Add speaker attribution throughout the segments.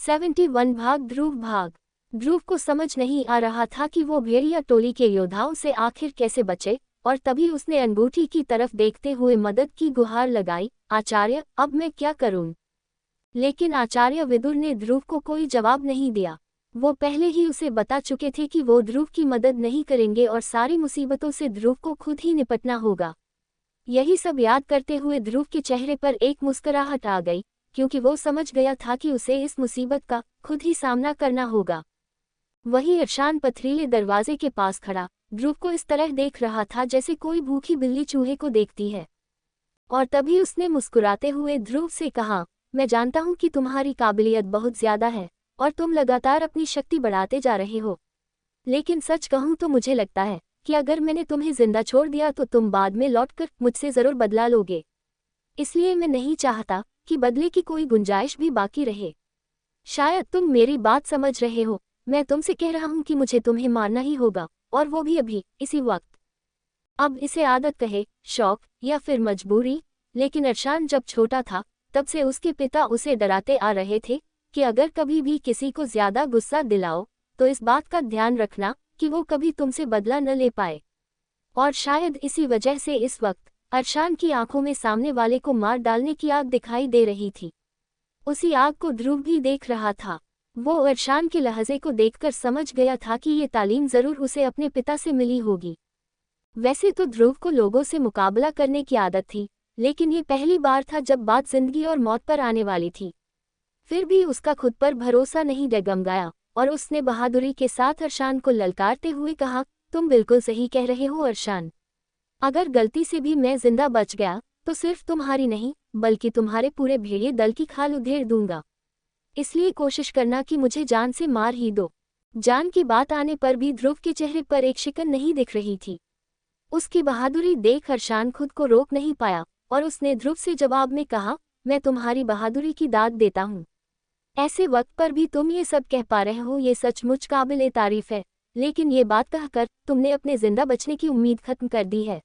Speaker 1: 71 भाग ध्रुव भाग। ध्रुव को समझ नहीं आ रहा था कि वो भेड़िया टोली के योद्धाओं से आखिर कैसे बचे, और तभी उसने अंगूठी की तरफ देखते हुए मदद की गुहार लगाई, आचार्य अब मैं क्या करूं? लेकिन आचार्य विदुर ने ध्रुव को कोई जवाब नहीं दिया। वो पहले ही उसे बता चुके थे कि वो ध्रुव की मदद नहीं करेंगे और सारी मुसीबतों से ध्रुव को खुद ही निपटना होगा। यही सब याद करते हुए ध्रुव के चेहरे पर एक मुस्कुराहट आ गई, क्योंकि वो समझ गया था कि उसे इस मुसीबत का खुद ही सामना करना होगा। वही इरशान पथरीले दरवाजे के पास खड़ा ध्रुव को इस तरह देख रहा था जैसे कोई भूखी बिल्ली चूहे को देखती है। और तभी उसने मुस्कुराते हुए ध्रुव से कहा, मैं जानता हूं कि तुम्हारी काबिलियत बहुत ज्यादा है और तुम लगातार अपनी शक्ति बढ़ाते जा रहे हो, लेकिन सच कहूं तो मुझे लगता है कि अगर मैंने तुम्हें जिंदा छोड़ दिया तो तुम बाद में लौटकर मुझसे जरूर बदला लोगे। इसलिए मैं नहीं चाहता कि बदले की कोई गुंजाइश भी बाकी रहे। शायद तुम मेरी बात समझ रहे हो। मैं तुमसे कह रहा हूं कि मुझे तुम्हें मारना ही होगा, और वो भी अभी, इसी वक्त। अब इसे आदत कहे, शौक या फिर मजबूरी, लेकिन इरशान जब छोटा था तब से उसके पिता उसे डराते आ रहे थे कि अगर कभी भी किसी को ज्यादा गुस्सा दिलाओ तो इस बात का ध्यान रखना कि वो कभी तुमसे बदला न ले पाए। और शायद इसी वजह से इस वक्त इरशान की आंखों में सामने वाले को मार डालने की आग दिखाई दे रही थी। उसी आग को ध्रुव भी देख रहा था। वो इरशान के लहजे को देखकर समझ गया था कि ये तालीम जरूर उसे अपने पिता से मिली होगी। वैसे तो ध्रुव को लोगों से मुकाबला करने की आदत थी, लेकिन ये पहली बार था जब बात जिंदगी और मौत पर आने वाली थी। फिर भी उसका खुद पर भरोसा नहीं डगमगाया और उसने बहादुरी के साथ इरशान को ललकारते हुए कहा, तुम बिल्कुल सही कह रहे हो इरशान। अगर गलती से भी मैं जिंदा बच गया तो सिर्फ तुम्हारी नहीं बल्कि तुम्हारे पूरे भेड़िए दल की खाल उधेड़ दूंगा। इसलिए कोशिश करना कि मुझे जान से मार ही दो। जान की बात आने पर भी ध्रुव के चेहरे पर एक शिकन नहीं दिख रही थी। उसकी बहादुरी देख इरशान खुद को रोक नहीं पाया और उसने ध्रुव से जवाब में कहा, मैं तुम्हारी बहादुरी की दाद देता हूँ। ऐसे वक्त पर भी तुम ये सब कह पा रहे हो, ये सचमुच काबिल तारीफ है। लेकिन ये बात कहकर तुमने अपने जिंदा बचने की उम्मीद खत्म कर दी है।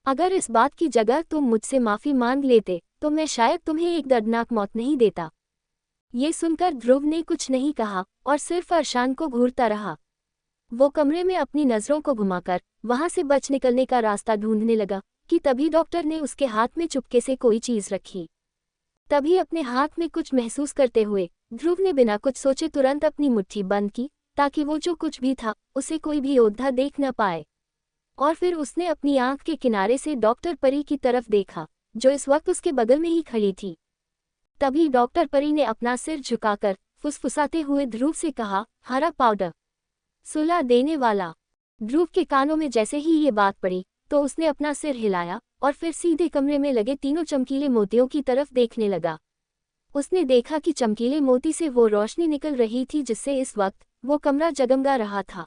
Speaker 1: अगर इस बात की जगह तुम मुझसे माफी मांग लेते तो मैं शायद तुम्हें एक दर्दनाक मौत नहीं देता। ये सुनकर ध्रुव ने कुछ नहीं कहा और सिर्फ इरशान को घूरता रहा। वो कमरे में अपनी नजरों को घुमाकर वहां से बच निकलने का रास्ता ढूंढने लगा कि तभी डॉक्टर ने उसके हाथ में चुपके से कोई चीज रखी। तभी अपने हाथ में कुछ महसूस करते हुए ध्रुव ने बिना कुछ सोचे तुरंत अपनी मुट्ठी बंद की, ताकि वो जो कुछ भी था उसे कोई भी योद्धा देख न पाए। और फिर उसने अपनी आंख के किनारे से डॉक्टर परी की तरफ देखा, जो इस वक्त उसके बगल में ही खड़ी थी। तभी डॉक्टर परी ने अपना सिर झुकाकर फुसफुसाते हुए ध्रुव से कहा, हरा पाउडर, सुला देने वाला। ध्रुव के कानों में जैसे ही ये बात पड़ी तो उसने अपना सिर हिलाया और फिर सीधे कमरे में लगे तीनों चमकीले मोतियों की तरफ देखने लगा। उसने देखा कि चमकीले मोती से वो रोशनी निकल रही थी जिससे इस वक्त वो कमरा जगमगा रहा था।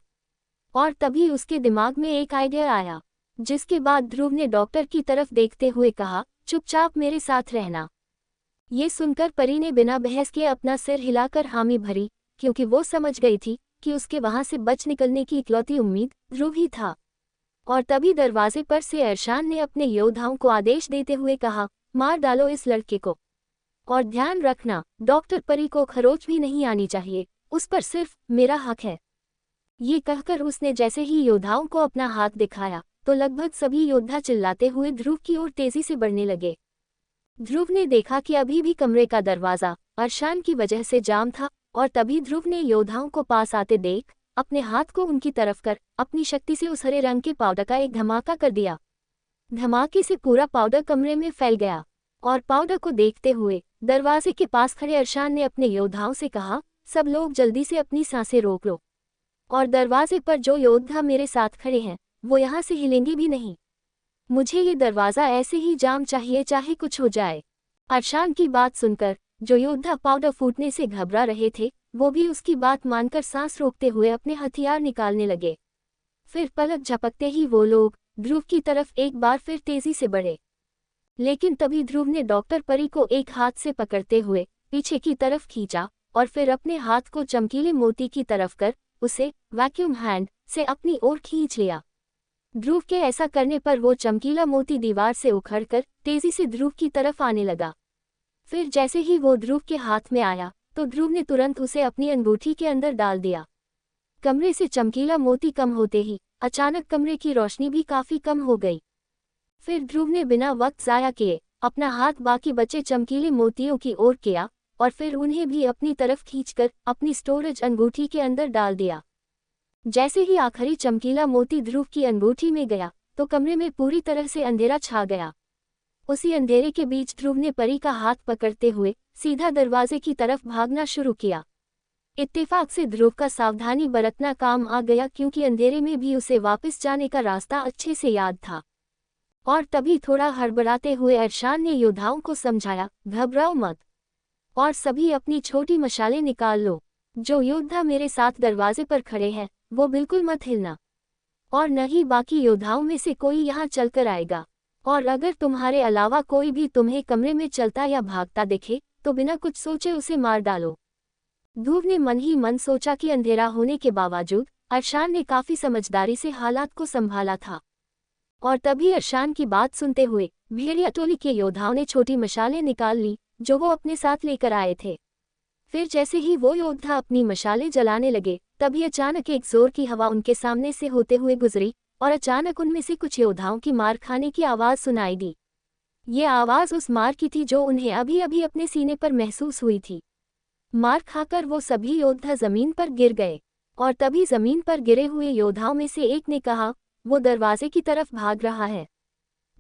Speaker 1: और तभी उसके दिमाग में एक आइडिया आया, जिसके बाद ध्रुव ने डॉक्टर की तरफ देखते हुए कहा, चुपचाप मेरे साथ रहना। ये सुनकर परी ने बिना बहस के अपना सिर हिलाकर हामी भरी, क्योंकि वो समझ गई थी कि उसके वहां से बच निकलने की इकलौती उम्मीद ध्रुव ही था। और तभी दरवाजे पर से इरशान ने अपने योद्धाओं को आदेश देते हुए कहा, मार डालो इस लड़के को। और ध्यान रखना, डॉक्टर परी को खरोच भी नहीं आनी चाहिए, उस पर सिर्फ मेरा हक है। ये कहकर उसने जैसे ही योद्धाओं को अपना हाथ दिखाया तो लगभग सभी योद्धा चिल्लाते हुए ध्रुव की ओर तेजी से बढ़ने लगे। ध्रुव ने देखा कि अभी भी कमरे का दरवाजा इरशान की वजह से जाम था, और तभी ध्रुव ने योद्धाओं को पास आते देख अपने हाथ को उनकी तरफ कर अपनी शक्ति से उस हरे रंग के पाउडर का एक धमाका कर दिया। धमाके से पूरा पाउडर कमरे में फैल गया, और पाउडर को देखते हुए दरवाजे के पास खड़े इरशान ने अपने योद्धाओं से कहा, सब लोग जल्दी से अपनी सांसें रोक लो, और दरवाजे पर जो योद्धा मेरे साथ खड़े हैं वो यहाँ से हिलेंगे भी नहीं। मुझे ये दरवाज़ा ऐसे ही जाम चाहिए, चाहे कुछ हो जाए। इरशान की बात सुनकर जो योद्धा पाउडर फूटने से घबरा रहे थे वो भी उसकी बात मानकर सांस रोकते हुए अपने हथियार निकालने लगे। फिर पलक झपकते ही वो लोग ध्रुव की तरफ एक बार फिर तेजी से बढ़े। लेकिन तभी ध्रुव ने डॉक्टर परी को एक हाथ से पकड़ते हुए पीछे की तरफ खींचा और फिर अपने हाथ को चमकीले मोती की तरफ कर उसे वैक्यूम हैंड से अपनी ओर खींच लिया। ध्रुव के ऐसा करने पर वो चमकीला मोती दीवार से उखड़कर तेजी से ध्रुव की तरफ आने लगा। फिर जैसे ही वो ध्रुव के हाथ में आया तो ध्रुव ने तुरंत उसे अपनी अंगूठी के अंदर डाल दिया। कमरे से चमकीला मोती कम होते ही अचानक कमरे की रोशनी भी काफी कम हो गई। फिर ध्रुव ने बिना वक्त जाया किए अपना हाथ बाकी बचे चमकीले मोतियों की ओर किया और फिर उन्हें भी अपनी तरफ खींचकर अपनी स्टोरेज अंगूठी के अंदर डाल दिया। जैसे ही आखिरी चमकीला मोती ध्रुव की अंगूठी में गया तो कमरे में पूरी तरह से अंधेरा छा गया। उसी अंधेरे के बीच ध्रुव ने परी का हाथ पकड़ते हुए सीधा दरवाजे की तरफ भागना शुरू किया। इत्तेफाक से ध्रुव का सावधानी बरतना काम आ गया, क्योंकि अंधेरे में भी उसे वापस जाने का रास्ता अच्छे से याद था। और तभी थोड़ा हड़बड़ाते हुए अरशान ने योद्धाओं को समझाया, घबराओ मत और सभी अपनी छोटी मशालें निकाल लो। जो योद्धा मेरे साथ दरवाजे पर खड़े हैं वो बिल्कुल मत हिलना, और न ही बाकी योद्धाओं में से कोई यहाँ चलकर आएगा। और अगर तुम्हारे अलावा कोई भी तुम्हें कमरे में चलता या भागता दिखे तो बिना कुछ सोचे उसे मार डालो। ध्रुव ने मन ही मन सोचा कि अंधेरा होने के बावजूद अरशान ने काफी समझदारी से हालात को संभाला था। और तभी अरशान की बात सुनते हुए भेड़िया टोली के योद्धाओं ने छोटी मशालें निकाल ली जो वो अपने साथ लेकर आए थे। फिर जैसे ही वो योद्धा अपनी मशालें जलाने लगे तभी अचानक एक जोर की हवा उनके सामने से होते हुए गुजरी और अचानक उनमें से कुछ योद्धाओं की मार खाने की आवाज सुनाई दी। ये आवाज उस मार की थी जो उन्हें अभी अभी अपने सीने पर महसूस हुई थी। मार खाकर वो सभी योद्धा जमीन पर गिर गए और तभी जमीन पर गिरे हुए योद्धाओं में से एक ने कहा, वो दरवाजे की तरफ भाग रहा है,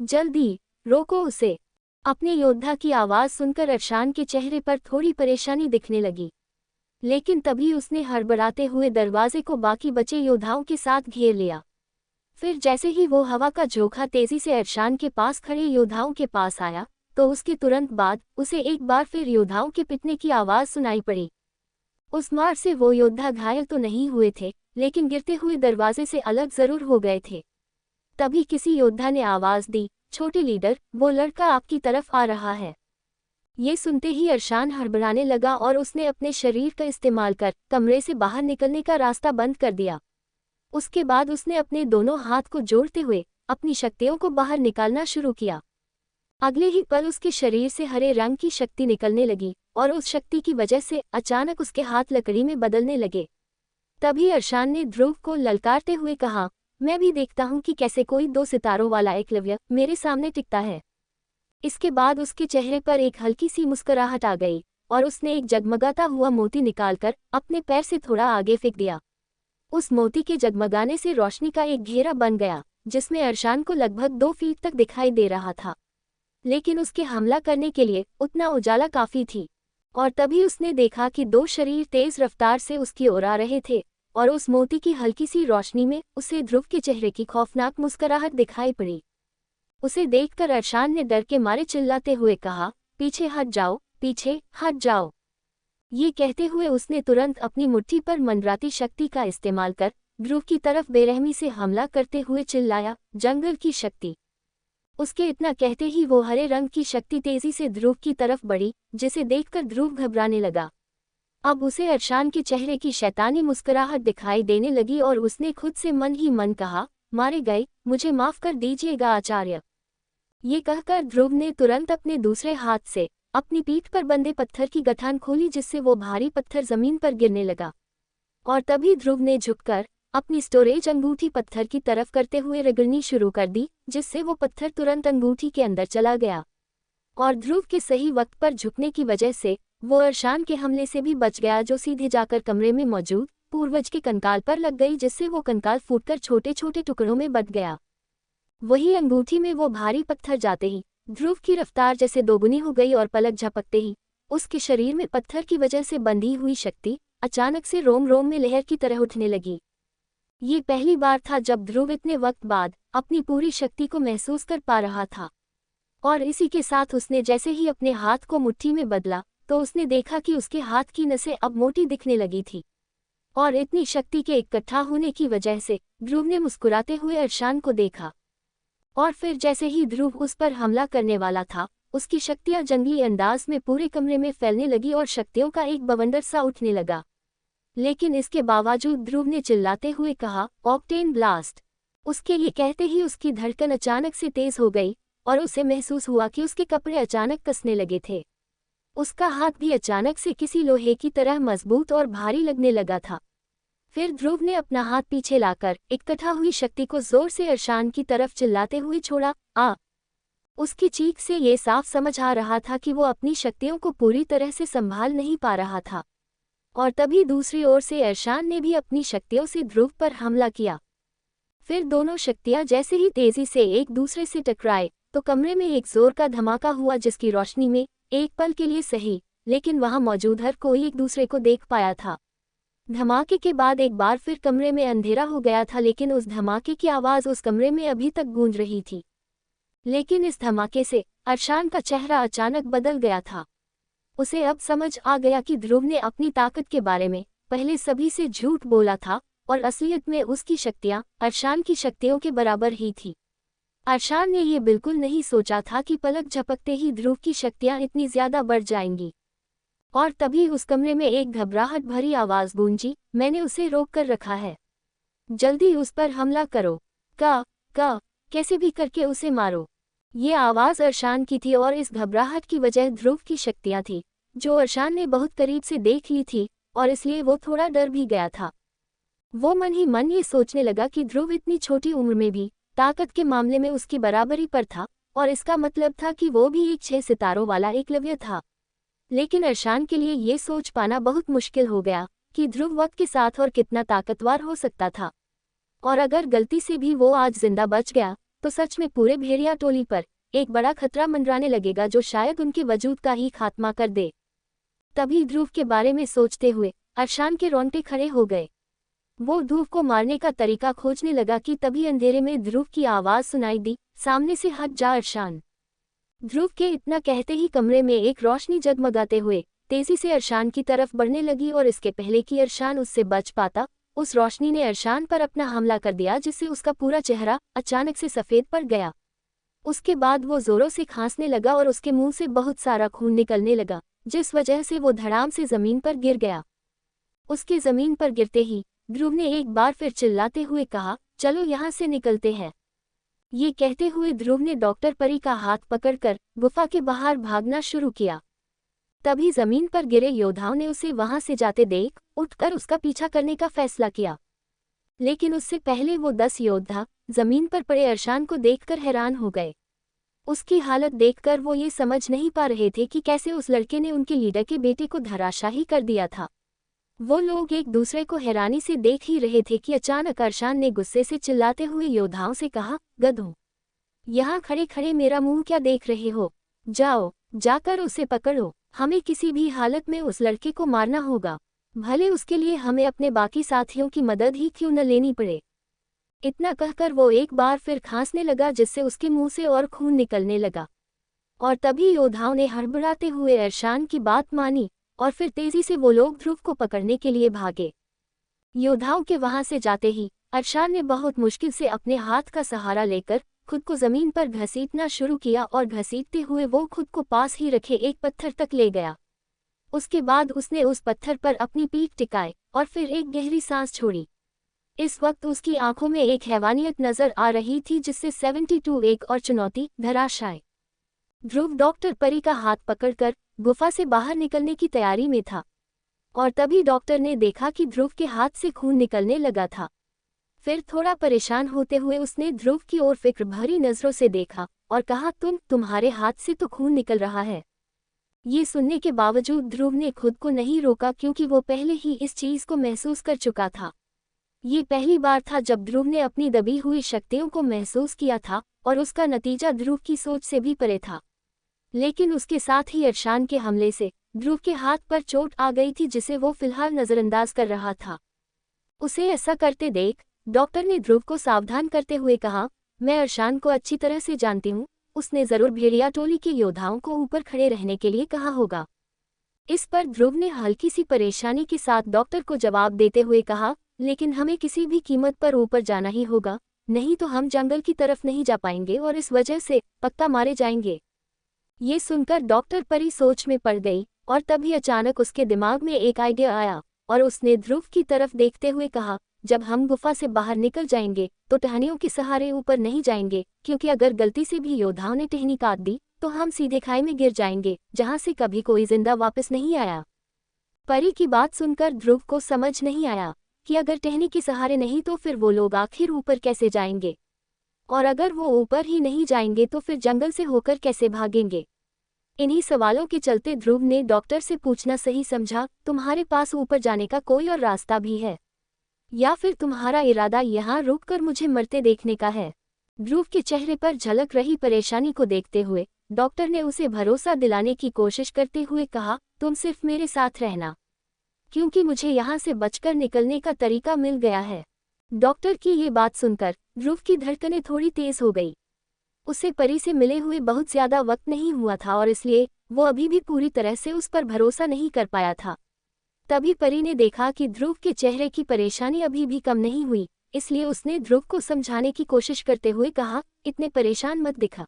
Speaker 1: जल्दी रोको उसे। अपने योद्धा की आवाज सुनकर अरशान के चेहरे पर थोड़ी परेशानी दिखने लगी, लेकिन तभी उसने हड़बड़ाते हुए दरवाजे को बाकी बचे योद्धाओं के साथ घेर लिया। फिर जैसे ही वो हवा का झोंका तेजी से अरशान के पास खड़े योद्धाओं के पास आया तो उसके तुरंत बाद उसे एक बार फिर योद्धाओं के पिटने की आवाज सुनाई पड़ी। उस मार से वो योद्धा घायल तो नहीं हुए थे, लेकिन गिरते हुए दरवाजे से अलग जरूर हो गए थे। तभी किसी योद्धा ने आवाज दी, छोटे लीडर, वो लड़का आपकी तरफ आ रहा है। ये सुनते ही अरशान हड़बड़ाने लगा और उसने अपने शरीर का इस्तेमाल कर कमरे से बाहर निकलने का रास्ता बंद कर दिया। उसके बाद उसने अपने दोनों हाथ को जोड़ते हुए अपनी शक्तियों को बाहर निकालना शुरू किया। अगले ही पल उसके शरीर से हरे रंग की शक्ति निकलने लगी और उस शक्ति की वजह से अचानक उसके हाथ लकड़ी में बदलने लगे। तभी अरशान ने ध्रुव को ललकारते हुए कहा, मैं भी देखता हूँ कि कैसे कोई 2 सितारों वाला एकलव्य मेरे सामने टिकता है। इसके बाद उसके चेहरे पर एक हल्की सी मुस्कुराहट आ गई और उसने एक जगमगाता हुआ मोती निकालकर अपने पैर से थोड़ा आगे फेंक दिया। उस मोती के जगमगाने से रोशनी का एक घेरा बन गया जिसमें अरशान को लगभग 2 फीट तक दिखाई दे रहा था, लेकिन उसके हमला करने के लिए उतना उजाला काफी थी। और तभी उसने देखा कि 2 शरीर तेज रफ्तार से उसकी ओर आ रहे थे और उस मोती की हल्की सी रोशनी में उसे ध्रुव के चेहरे की खौफनाक मुस्कुराहट दिखाई पड़ी। उसे देखकर अरशान ने डर के मारे चिल्लाते हुए कहा, पीछे हट जाओ, पीछे हट जाओ। ये कहते हुए उसने तुरंत अपनी मुट्ठी पर मंडराती शक्ति का इस्तेमाल कर ध्रुव की तरफ बेरहमी से हमला करते हुए चिल्लाया, जंगल की शक्ति। उसके इतना कहते ही वो हरे रंग की शक्ति तेजी से ध्रुव की तरफ बढ़ी, जिसे देखकर ध्रुव घबराने लगा। अब उसे अरशान के चेहरे की शैतानी मुस्कुराहट दिखाई देने लगी और उसने खुद से मन ही मन कहा, मारे गए, मुझे माफ कर दीजिएगा आचार्य। ये कहकर ध्रुव ने तुरंत अपने दूसरे हाथ से अपनी पीठ पर बंधे पत्थर की गठान खोली, जिससे वो भारी पत्थर जमीन पर गिरने लगा। और तभी ध्रुव ने झुककर अपनी स्टोरेज अंगूठी पत्थर की तरफ करते हुए रगड़नी शुरू कर दी, जिससे वो पत्थर तुरंत अंगूठी के अंदर चला गया। और ध्रुव के सही वक्त पर झुकने की वजह से वो अरशान के हमले से भी बच गया, जो सीधे जाकर कमरे में मौजूद पूर्वज के कंकाल पर लग गई, जिससे वो कंकाल फूटकर छोटे छोटे टुकड़ों में बट गया। वही अंगूठी में वो भारी पत्थर जाते ही ध्रुव की रफ्तार जैसे दोगुनी हो गई और पलक झपकते ही उसके शरीर में पत्थर की वजह से बंधी हुई शक्ति अचानक से रोम रोम में लहर की तरह उठने लगी। ये पहली बार था जब ध्रुव इतने वक्त बाद अपनी पूरी शक्ति को महसूस कर पा रहा था। और इसी के साथ उसने जैसे ही अपने हाथ को मुट्ठी में बदला तो उसने देखा कि उसके हाथ की नसें अब मोटी दिखने लगी थी। और इतनी शक्ति के इकट्ठा होने की वजह से ध्रुव ने मुस्कुराते हुए अरशान को देखा। और फिर जैसे ही ध्रुव उस पर हमला करने वाला था, उसकी शक्तियां जंगली अंदाज में पूरे कमरे में फैलने लगी और शक्तियों का एक बवंडर सा उठने लगा। लेकिन इसके बावजूद ध्रुव ने चिल्लाते हुए कहा, ऑक्टेन ब्लास्ट। उसके ये कहते ही उसकी धड़कन अचानक से तेज हो गई और उसे महसूस हुआ कि उसके कपड़े अचानक कसने लगे थे। उसका हाथ भी अचानक से किसी लोहे की तरह मजबूत और भारी लगने लगा था। फिर ध्रुव ने अपना हाथ पीछे लाकर इकट्ठा हुई शक्ति को जोर से अरशान की तरफ चिल्लाते हुए छोड़ा। उसकी चीख से ये साफ समझ आ रहा था कि वो अपनी शक्तियों को पूरी तरह से संभाल नहीं पा रहा था। और तभी दूसरी ओर से अरशान ने भी अपनी शक्तियों से ध्रुव पर हमला किया। फिर दोनों शक्तियां जैसे ही तेजी से एक दूसरे से टकराए तो कमरे में एक जोर का धमाका हुआ, जिसकी रोशनी में एक पल के लिए सही लेकिन वहां मौजूद हर कोई एक दूसरे को देख पाया था। धमाके के बाद एक बार फिर कमरे में अंधेरा हो गया था, लेकिन उस धमाके की आवाज़ उस कमरे में अभी तक गूंज रही थी। लेकिन इस धमाके से अरशान का चेहरा अचानक बदल गया था। उसे अब समझ आ गया कि ध्रुव ने अपनी ताकत के बारे में पहले सभी से झूठ बोला था और असलियत में उसकी शक्तियां अरशान की शक्तियों के बराबर ही थी। अरशान ने ये बिल्कुल नहीं सोचा था कि पलक झपकते ही ध्रुव की शक्तियां इतनी ज्यादा बढ़ जाएंगी। और तभी उस कमरे में एक घबराहट भरी आवाज गूंजी, मैंने उसे रोक कर रखा है, जल्दी उस पर हमला करो, कैसे भी करके उसे मारो। ये आवाज अरशान की थी और इस घबराहट की वजह ध्रुव की शक्तियां थी जो अरशान ने बहुत करीब से देख ली थी और इसलिए वो थोड़ा डर भी गया था। वो मन ही मन ये सोचने लगा कि ध्रुव इतनी छोटी उम्र में भी ताकत के मामले में उसकी बराबरी पर था और इसका मतलब था कि वो भी एक 6 सितारों वाला एकलव्य था। लेकिन अरशान के लिए ये सोच पाना बहुत मुश्किल हो गया कि ध्रुव वक्त के साथ और कितना ताकतवर हो सकता था। और अगर गलती से भी वो आज जिंदा बच गया तो सच में पूरे भेड़िया टोली पर एक बड़ा खतरा मंडराने लगेगा जो शायद उनके वजूद का ही खात्मा कर दे। तभी ध्रुव के बारे में सोचते हुए अरशान के रोंगटे खड़े हो गए। वो ध्रुव को मारने का तरीका खोजने लगा कि तभी अंधेरे में ध्रुव की आवाज सुनाई दी, सामने से हट जा अरशान। ध्रुव के इतना कहते ही कमरे में एक रोशनी जगमगाते हुए तेजी से अरशान की तरफ बढ़ने लगी और इसके पहले कि अरशान उससे बच पाता, उस रोशनी ने अरशान पर अपना हमला कर दिया, जिससे उसका पूरा चेहरा अचानक से सफेद पड़ गया। उसके बाद वो जोरों से खांसने लगा और उसके मुंह से बहुत सारा खून निकलने लगा, जिस वजह से वो धड़ाम से जमीन पर गिर गया। उसके जमीन पर गिरते ही ध्रुव ने एक बार फिर चिल्लाते हुए कहा, चलो यहाँ से निकलते हैं। ये कहते हुए ध्रुव ने डॉक्टर परी का हाथ पकड़कर गुफा के बाहर भागना शुरू किया। तभी जमीन पर गिरे योद्धाओं ने उसे वहां से जाते देख उठकर उसका पीछा करने का फैसला किया। लेकिन उससे पहले वो 10 योद्धा जमीन पर पड़े अरशान को देखकर हैरान हो गए। उसकी हालत देखकर वो ये समझ नहीं पा रहे थे कि कैसे उस लड़के ने उनके लीडर के बेटे को धराशाही कर दिया था। वो लोग एक दूसरे को हैरानी से देख ही रहे थे कि अचानक अरशान ने गुस्से से चिल्लाते हुए योद्धाओं से कहा, गधों, यहाँ खड़े खड़े मेरा मुंह क्या देख रहे हो? जाओ, जाकर उसे पकड़ो। हमें किसी भी हालत में उस लड़के को मारना होगा, भले उसके लिए हमें अपने बाकी साथियों की मदद ही क्यों न लेनी पड़े। इतना कहकर वो एक बार फिर खांसने लगा, जिससे उसके मुंह से और खून निकलने लगा। और तभी योद्धाओं ने हड़बड़ाते हुए अरशान की बात मानी और फिर तेजी से वो लोग ध्रुव को पकड़ने के लिए भागे। योद्धाओं के वहां से जाते ही अरशान ने बहुत मुश्किल से अपने हाथ का सहारा लेकर खुद को जमीन पर घसीटना शुरू किया और घसीटते हुए वो खुद को पास ही रखे एक पत्थर तक ले गया। उसके बाद उसने उस पत्थर पर अपनी पीठ टिकाई और फिर एक गहरी सांस छोड़ी। इस वक्त उसकी आंखों में एक हैवानियत नजर आ रही थी, जिससे 72 एक और चुनौती धराशायी। ध्रुव डॉक्टर परी का हाथ पकड़कर गुफा से बाहर निकलने की तैयारी में था और तभी डॉक्टर ने देखा कि ध्रुव के हाथ से खून निकलने लगा था। फिर थोड़ा परेशान होते हुए उसने ध्रुव की ओर फिक्र भरी नजरों से देखा और कहा, तुम्हारे हाथ से तो खून निकल रहा है। ये सुनने के बावजूद ध्रुव ने खुद को नहीं रोका, क्योंकि वो पहले ही इस चीज को महसूस कर चुका था। ये पहली बार था जब ध्रुव ने अपनी दबी हुई शक्तियों को महसूस किया था और उसका नतीजा ध्रुव की सोच से भी परे था। लेकिन उसके साथ ही अरशान के हमले से ध्रुव के हाथ पर चोट आ गई थी, जिसे वो फिलहाल नजरअंदाज कर रहा था। उसे ऐसा करते देख डॉक्टर ने ध्रुव को सावधान करते हुए कहा, मैं अरशान को अच्छी तरह से जानती हूँ, उसने जरूर भेड़िया टोली के योद्धाओं को ऊपर खड़े रहने के लिए कहा होगा। इस पर ध्रुव ने हल्की सी परेशानी के साथ डॉक्टर को जवाब देते हुए कहा, लेकिन हमें किसी भी कीमत पर ऊपर जाना ही होगा, नहीं तो हम जंगल की तरफ नहीं जा पाएंगे और इस वजह से पक्का मारे जाएंगे। ये सुनकर डॉक्टर परी सोच में पड़ गई और तभी अचानक उसके दिमाग में एक आइडिया आया और उसने ध्रुव की तरफ देखते हुए कहा, जब हम गुफा से बाहर निकल जाएंगे तो टहनियों के सहारे ऊपर नहीं जाएंगे, क्योंकि अगर गलती से भी योद्धाओं ने टहनी काट दी तो हम सीधे खाई में गिर जाएंगे, जहां से कभी कोई जिंदा वापस नहीं आया। परी की बात सुनकर ध्रुव को समझ नहीं आया कि अगर टहनी के सहारे नहीं तो फिर वो लोग आखिर ऊपर कैसे जाएंगे, और अगर वो ऊपर ही नहीं जाएंगे तो फिर जंगल से होकर कैसे भागेंगे। इन्हीं सवालों के चलते ध्रुव ने डॉक्टर से पूछना सही समझा, तुम्हारे पास ऊपर जाने का कोई और रास्ता भी है, या फिर तुम्हारा इरादा यहाँ रुककर मुझे मरते देखने का है। ध्रुव के चेहरे पर झलक रही परेशानी को देखते हुए डॉक्टर ने उसे भरोसा दिलाने की कोशिश करते हुए कहा, तुम सिर्फ मेरे साथ रहना, क्योंकि मुझे यहाँ से बचकर निकलने का तरीका मिल गया है। डॉक्टर की ये बात सुनकर ध्रुव की धड़कनें थोड़ी तेज हो गई। उसे परी से मिले हुए बहुत ज्यादा वक्त नहीं हुआ था और इसलिए वो अभी भी पूरी तरह से उस पर भरोसा नहीं कर पाया था। तभी परी ने देखा कि ध्रुव के चेहरे की परेशानी अभी भी कम नहीं हुई, इसलिए उसने ध्रुव को समझाने की कोशिश करते हुए कहा, इतने परेशान मत दिखा,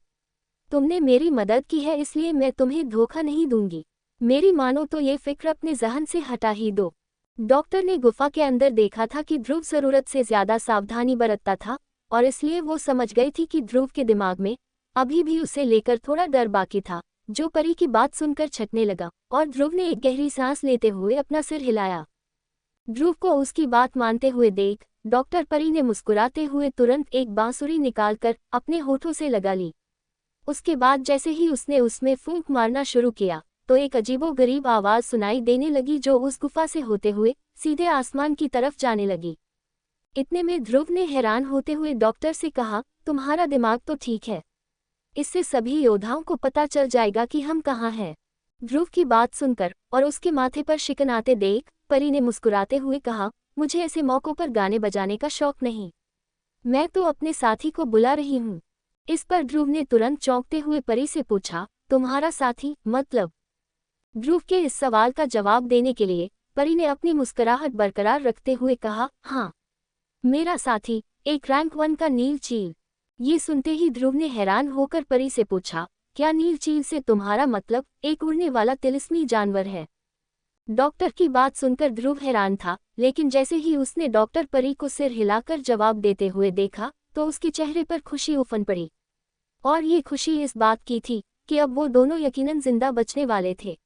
Speaker 1: तुमने मेरी मदद की है इसलिए मैं तुम्हें धोखा नहीं दूंगी। मेरी मानो तो ये फिक्र अपने जहन से हटा ही दो। डॉक्टर ने गुफा के अंदर देखा था कि ध्रुव जरूरत से ज्यादा सावधानी बरतता था और इसलिए वो समझ गई थी कि ध्रुव के दिमाग में अभी भी उसे लेकर थोड़ा डर बाकी था, जो परी की बात सुनकर छटने लगा और ध्रुव ने एक गहरी सांस लेते हुए अपना सिर हिलाया। ध्रुव को उसकी बात मानते हुए देख डॉक्टर परी ने मुस्कुराते हुए तुरंत एक बांसुरी निकालकर अपने होठों से लगा ली। उसके बाद जैसे ही उसने उसमें फूंक मारना शुरू किया तो एक अजीबोगरीब आवाज सुनाई देने लगी जो उस गुफा से होते हुए सीधे आसमान की तरफ जाने लगी। इतने में ध्रुव ने हैरान होते हुए डॉक्टर से कहा, तुम्हारा दिमाग तो ठीक है, इससे सभी योद्धाओं को पता चल जाएगा कि हम कहाँ हैं। ध्रुव की बात सुनकर और उसके माथे पर शिकन आते देख परी ने मुस्कुराते हुए कहा, मुझे ऐसे मौकों पर गाने बजाने का शौक नहीं, मैं तो अपने साथी को बुला रही हूँ। इस पर ध्रुव ने तुरंत चौंकते हुए परी से पूछा, तुम्हारा साथी मतलब? ध्रुव के इस सवाल का जवाब देने के लिए परी ने अपनी मुस्कुराहट बरकरार रखते हुए कहा, हाँ, मेरा साथी एक रैंक 1 का नील चील। ये सुनते ही ध्रुव ने हैरान होकर परी से पूछा, क्या नील चील से तुम्हारा मतलब एक उड़ने वाला तिलिस्मी जानवर है? डॉक्टर की बात सुनकर ध्रुव हैरान था, लेकिन जैसे ही उसने डॉक्टर परी को सिर हिलाकर जवाब देते हुए देखा तो उसके चेहरे पर खुशी उफन पड़ी। और ये खुशी इस बात की थी कि अब वो दोनों यकीनन जिंदा बचने वाले थे।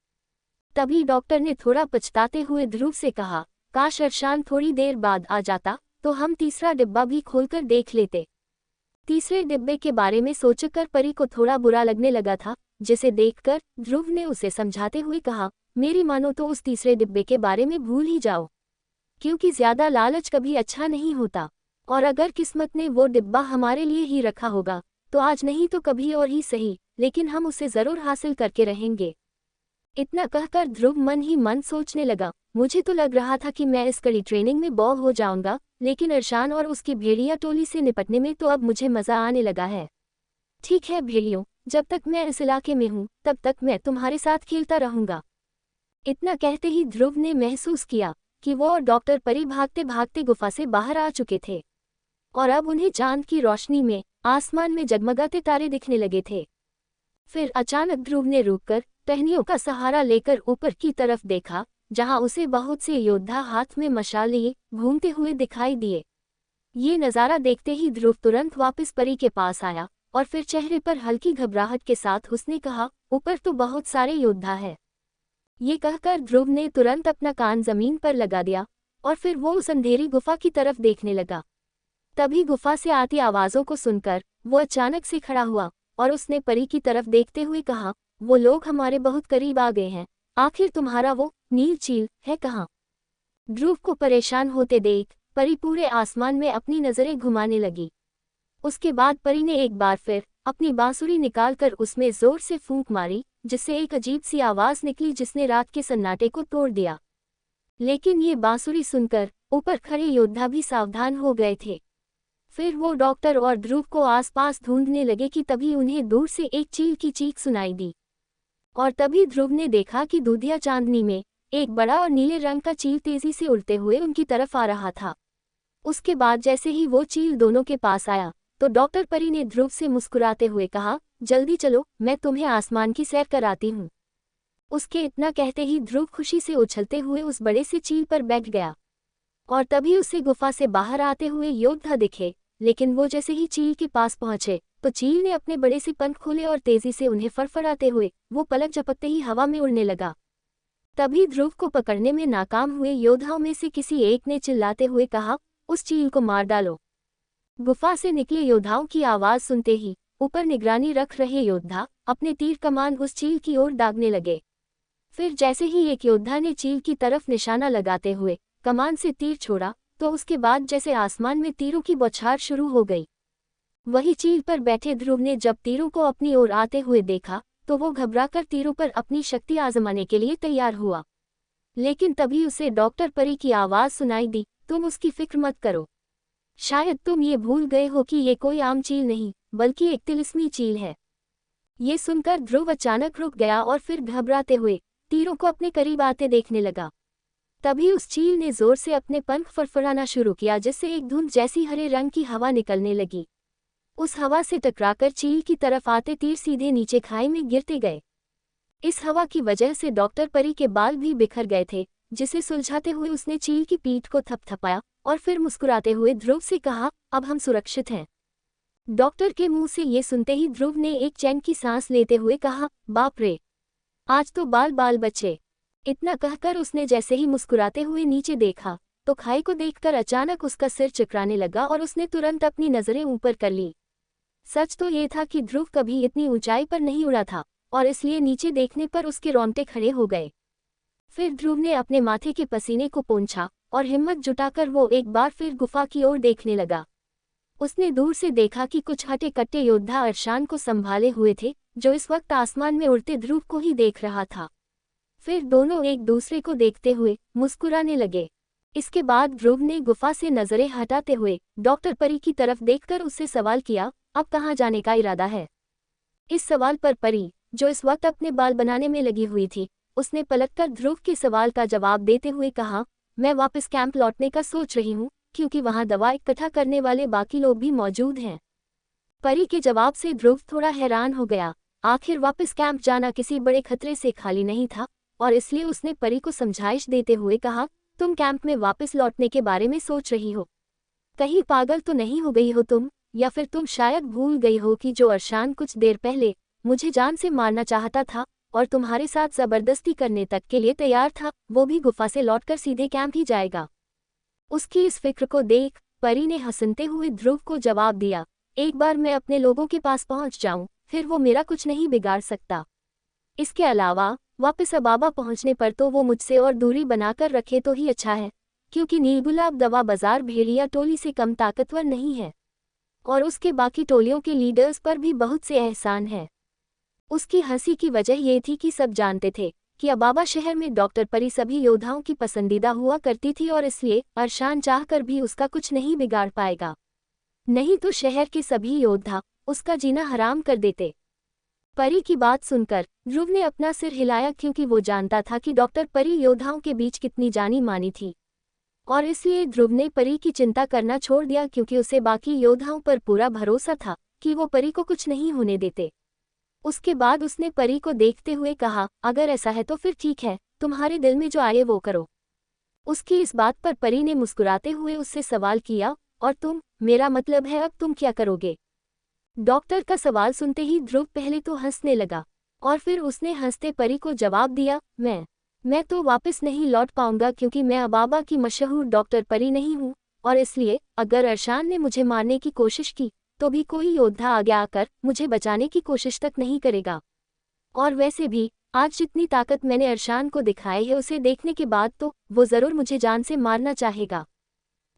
Speaker 1: तभी डॉक्टर ने थोड़ा पछताते हुए ध्रुव से कहा, काश अरशान थोड़ी देर बाद आ जाता तो हम तीसरा डिब्बा भी खोलकर देख लेते। तीसरे डिब्बे के बारे में सोचकर परी को थोड़ा बुरा लगने लगा था, जिसे देखकर ध्रुव ने उसे समझाते हुए कहा, मेरी मानो तो उस तीसरे डिब्बे के बारे में भूल ही जाओ, क्योंकि ज्यादा लालच कभी अच्छा नहीं होता, और अगर किस्मत ने वो डिब्बा हमारे लिए ही रखा होगा तो आज नहीं तो कभी और ही सही, लेकिन हम उसे जरूर हासिल करके रहेंगे। इतना कहकर ध्रुव मन ही मन सोचने लगा, मुझे तो लग रहा था कि मैं इस कड़ी ट्रेनिंग में बोर हो जाऊंगा, लेकिन अरशान और उसकी भेड़िया टोली से निपटने में तो अब मुझे मजा आने लगा है। ठीक है भेड़ियों, जब तक मैं इस इलाके में हूँ तब तक मैं तुम्हारे साथ खेलता रहूंगा। इतना कहते ही ध्रुव ने महसूस किया कि वो और डॉक्टर परी भागते भागते गुफा से बाहर आ चुके थे और अब उन्हें चांद की रोशनी में आसमान में जगमगाते तारे दिखने लगे थे। फिर अचानक ध्रुव ने रुककर टहनियों का सहारा लेकर ऊपर की तरफ देखा, जहां उसे बहुत से योद्धा हाथ में मशाल लिए घूमते हुए दिखाई दिए। ये नज़ारा देखते ही ध्रुव तुरंत वापस परी के पास आया और फिर चेहरे पर हल्की घबराहट के साथ उसने कहा, ऊपर तो बहुत सारे योद्धा है। ये कहकर ध्रुव ने तुरंत अपना कान जमीन पर लगा दिया और फिर वो उस अंधेरी गुफा की तरफ देखने लगा। तभी गुफा से आती आवाज़ों को सुनकर वो अचानक से खड़ा हुआ और उसने परी की तरफ देखते हुए कहा, वो लोग हमारे बहुत करीब आ गए हैं, आखिर तुम्हारा वो नील चील है कहाँ? ध्रुव को परेशान होते देख परी पूरे आसमान में अपनी नजरें घुमाने लगी। उसके बाद परी ने एक बार फिर अपनी बांसुरी निकालकर उसमें जोर से फूंक मारी, जिससे एक अजीब सी आवाज निकली जिसने रात के सन्नाटे को तोड़ दिया। लेकिन ये बांसुरी सुनकर ऊपर खड़े योद्धा भी सावधान हो गए थे। फिर वो डॉक्टर और ध्रुव को आसपास ढूंढने लगे कि तभी उन्हें दूर से एक चील की चीख सुनाई दी और तभी ध्रुव ने देखा कि दूधिया चांदनी में एक बड़ा और नीले रंग का चील तेजी से उड़ते हुए उनकी तरफ आ रहा था। उसके बाद जैसे ही वो चील दोनों के पास आया तो डॉक्टर परी ने ध्रुव से मुस्कुराते हुए कहा, जल्दी चलो, मैं तुम्हें आसमान की सैर कराती हूँ। उसके इतना कहते ही ध्रुव खुशी से उछलते हुए उस बड़े से चील पर बैठ गया और तभी उसे गुफा से बाहर आते हुए योद्धा दिखे, लेकिन वो जैसे ही चील के पास पहुंचे तो चील ने अपने बड़े से पंख खोले और तेजी से उन्हें फड़फड़ाते हुए वो पलक झपकते ही हवा में उड़ने लगा। तभी ध्रुव को पकड़ने में नाकाम हुए योद्धाओं में से किसी एक ने चिल्लाते हुए कहा, उस चील को मार डालो। गुफा से निकले योद्धाओं की आवाज सुनते ही ऊपर निगरानी रख रहे योद्धा अपने तीर कमान उस चील की ओर दागने लगे। फिर जैसे ही एक योद्धा ने चील की तरफ निशाना लगाते हुए कमान से तीर छोड़ा तो उसके बाद जैसे आसमान में तीरों की बौछार शुरू हो गई। वही चील पर बैठे ध्रुव ने जब तीरों को अपनी ओर आते हुए देखा तो वो घबराकर तीरों पर अपनी शक्ति आजमाने के लिए तैयार हुआ। लेकिन तभी उसे डॉक्टर परी की आवाज सुनाई दी, तुम उसकी फिक्र मत करो। शायद तुम ये भूल गए हो कि ये कोई आम चील नहीं बल्कि एक तिलिस्मी चील है। ये सुनकर ध्रुव अचानक रुक गया और फिर घबराते हुए तीरों को अपने करीब आते देखने लगा। तभी उस चील ने जोर से अपने पंख फड़फड़ाना शुरू किया जिससे एक धुंध जैसी हरे रंग की हवा निकलने लगी। उस हवा से टकराकर चील की तरफ आते तीर सीधे नीचे खाई में गिरते गए। इस हवा की वजह से डॉक्टर परी के बाल भी बिखर गए थे, जिसे सुलझाते हुए उसने चील की पीठ को थपथपाया और फिर मुस्कुराते हुए ध्रुव से कहा, अब हम सुरक्षित हैं। डॉक्टर के मुंह से ये सुनते ही ध्रुव ने एक चैन की सांस लेते हुए कहा, बाप रे, आज तो बाल बाल बचे। इतना कहकर उसने जैसे ही मुस्कुराते हुए नीचे देखा तो खाई को देखकर अचानक उसका सिर चकराने लगा और उसने तुरंत अपनी नजरें ऊपर कर ली। सच तो ये था कि ध्रुव कभी इतनी ऊंचाई पर नहीं उड़ा था और इसलिए नीचे देखने पर उसके रोंगटे खड़े हो गए। फिर ध्रुव ने अपने माथे के पसीने को पोंछा और हिम्मत जुटाकर वो एक बार फिर गुफा की ओर देखने लगा। उसने दूर से देखा कि कुछ हटे कट्टे योद्धा अरशान को संभाले हुए थे, जो इस वक्त आसमान में उड़ते ध्रुव को ही देख रहा था। फिर दोनों एक दूसरे को देखते हुए मुस्कुराने लगे। इसके बाद ध्रुव ने गुफा से नजरें हटाते हुए डॉक्टर परी की तरफ देखकर उससे सवाल किया, अब कहाँ जाने का इरादा है? इस सवाल पर परी, जो इस वक्त अपने बाल बनाने में लगी हुई थी, उसने पलटकर ध्रुव के सवाल का जवाब देते हुए कहा, मैं वापस कैंप लौटने का सोच रही हूँ क्योंकि वहाँ दवा इकट्ठा करने वाले बाकी लोग भी मौजूद हैं। परी के जवाब से ध्रुव थोड़ा हैरान हो गया। आखिर वापस कैंप जाना किसी बड़े खतरे से खाली नहीं था और इसलिए उसने परी को समझाइश देते हुए कहा, तुम कैंप में वापस लौटने के बारे में सोच रही हो? कहीं पागल तो नहीं हो गई हो तुम? या फिर तुम शायद भूल गई हो कि जो अरशान कुछ देर पहले मुझे जान से मारना चाहता था और तुम्हारे साथ जबरदस्ती करने तक के लिए तैयार था, वो भी गुफा से लौटकर सीधे कैंप ही जाएगा। उसकी इस फिक्र को देख परी ने हंसते हुए ध्रुव को जवाब दिया, एक बार मैं अपने लोगों के पास पहुंच जाऊं फिर वो मेरा कुछ नहीं बिगाड़ सकता। इसके अलावा वापस अबाबा पहुंचने पर तो वो मुझसे और दूरी बनाकर रखे तो ही अच्छा है, क्योंकि नीलगुलाब दवा बाजार भेड़िया टोली से कम ताकतवर नहीं है और उसके बाकी टोलियों के लीडर्स पर भी बहुत से एहसान है। उसकी हंसी की वजह ये थी कि सब जानते थे कि अबाबा शहर में डॉक्टर परी सभी योद्धाओं की पसंदीदा हुआ करती थी और इसलिए अरशान चाहकर भी उसका कुछ नहीं बिगाड़ पाएगा, नहीं तो शहर के सभी योद्धा उसका जीना हराम कर देते। परी की बात सुनकर ध्रुव ने अपना सिर हिलाया क्योंकि वो जानता था कि डॉक्टर परी योद्धाओं के बीच कितनी जानी मानी थी और इसलिए ध्रुव ने परी की चिंता करना छोड़ दिया क्योंकि उसे बाकी योद्धाओं पर पूरा भरोसा था कि वो परी को कुछ नहीं होने देते। उसके बाद उसने परी को देखते हुए कहा, अगर ऐसा है तो फिर ठीक है, तुम्हारे दिल में जो आए वो करो। उसकी इस बात पर परी ने मुस्कुराते हुए उससे सवाल किया, और तुम? मेरा मतलब है अब तुम क्या करोगे? डॉक्टर का सवाल सुनते ही ध्रुव पहले तो हंसने लगा और फिर उसने हंसते परी को जवाब दिया, मैं तो वापस नहीं लौट पाऊंगा क्योंकि मैं अबाबा की मशहूर डॉक्टर परी नहीं हूँ और इसलिए अगर अरशान ने मुझे मारने की कोशिश की तो भी कोई योद्धा आगे आकर मुझे बचाने की कोशिश तक नहीं करेगा। और वैसे भी आज जितनी ताकत मैंने अरशान को दिखाई है उसे देखने के बाद तो वो जरूर मुझे जान से मारना चाहेगा,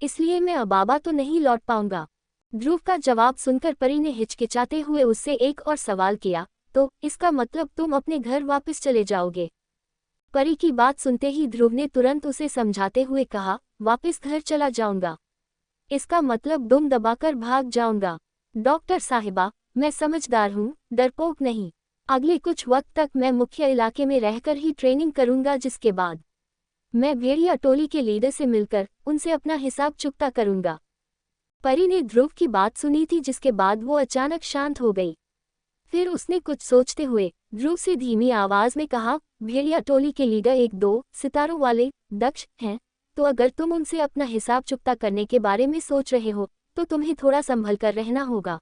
Speaker 1: इसलिए मैं अबाबा तो नहीं लौट पाऊंगा। ध्रुव का जवाब सुनकर परी ने हिचकिचाते हुए उससे एक और सवाल किया, तो इसका मतलब तुम अपने घर वापस चले जाओगे? परी की बात सुनते ही ध्रुव ने तुरंत उसे समझाते हुए कहा, वापस घर चला जाऊंगा, इसका मतलब दुम दबाकर भाग जाऊंगा। डॉक्टर साहिबा, मैं समझदार हूँ, डरपोक नहीं। अगले कुछ वक्त तक मैं मुख्य इलाके में रहकर ही ट्रेनिंग करूंगा, जिसके बाद मैं भेड़िया टोली के लीडर से मिलकर उनसे अपना हिसाब चुकता करूंगा। परी ने ध्रुव की बात सुनी थी जिसके बाद वो अचानक शांत हो गई। फिर उसने कुछ सोचते हुए ध्रुव से धीमी आवाज में कहा, भेड़िया टोली के लीडर 1-2 सितारों वाले दक्ष हैं, तो अगर तुम उनसे अपना हिसाब चुकता करने के बारे में सोच रहे हो तो तुम्हें थोड़ा संभल कर रहना होगा।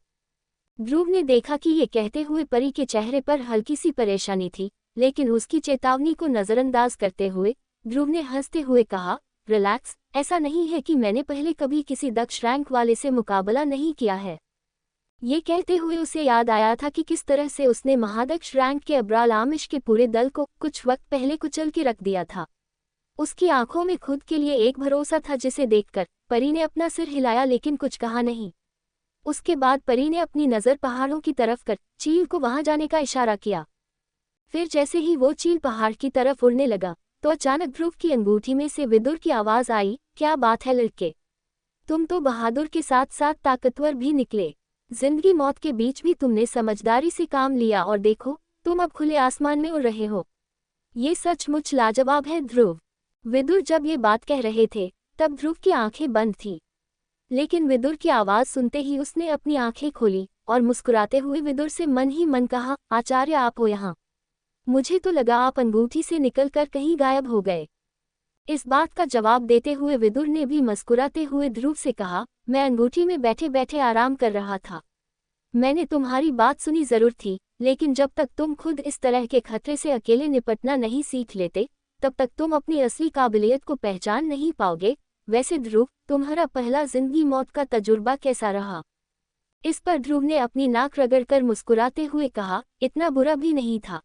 Speaker 1: ध्रुव ने देखा कि ये कहते हुए परी के चेहरे पर हल्की सी परेशानी थी, लेकिन उसकी चेतावनी को नजरअंदाज करते हुए ध्रुव ने हंसते हुए कहा, रिलैक्स, ऐसा नहीं है कि मैंने पहले कभी किसी दक्ष रैंक वाले से मुकाबला नहीं किया है। ये कहते हुए उसे याद आया था कि किस तरह से उसने महादक्ष रैंक के अब्राल आमिश के पूरे दल को कुछ वक्त पहले कुचल के रख दिया था। उसकी आंखों में खुद के लिए एक भरोसा था जिसे देखकर परी ने अपना सिर हिलाया लेकिन कुछ कहा नहीं। उसके बाद परी ने अपनी नज़र पहाड़ों की तरफ कर चील को वहां जाने का इशारा किया। फिर जैसे ही वो चील पहाड़ की तरफ उड़ने लगा तो अचानक ध्रुव की अंगूठी में से विदुर की आवाज आई, क्या बात है लड़के, तुम तो बहादुर के साथ साथ ताकतवर भी निकले। जिंदगी मौत के बीच भी तुमने समझदारी से काम लिया और देखो तुम अब खुले आसमान में उड़ रहे हो। ये सचमुच लाजवाब है ध्रुव। विदुर जब ये बात कह रहे थे तब ध्रुव की आंखें बंद थीं, लेकिन विदुर की आवाज सुनते ही उसने अपनी आंखें खोली और मुस्कुराते हुए विदुर से मन ही मन कहा, आचार्य आप हो यहाँ। मुझे तो लगा आप अंगूठी से निकलकर कहीं गायब हो गए। इस बात का जवाब देते हुए विदुर ने भी मुस्कुराते हुए ध्रुव से कहा, मैं अंगूठी में बैठे बैठे आराम कर रहा था। मैंने तुम्हारी बात सुनी जरूर थी, लेकिन जब तक तुम खुद इस तरह के खतरे से अकेले निपटना नहीं सीख लेते तब तक तुम अपनी असली काबिलियत को पहचान नहीं पाओगे। वैसे ध्रुव, तुम्हारा पहला जिंदगी मौत का तजुर्बा कैसा रहा? इस पर ध्रुव ने अपनी नाक रगड़कर मुस्कुराते हुए कहा, इतना बुरा भी नहीं था।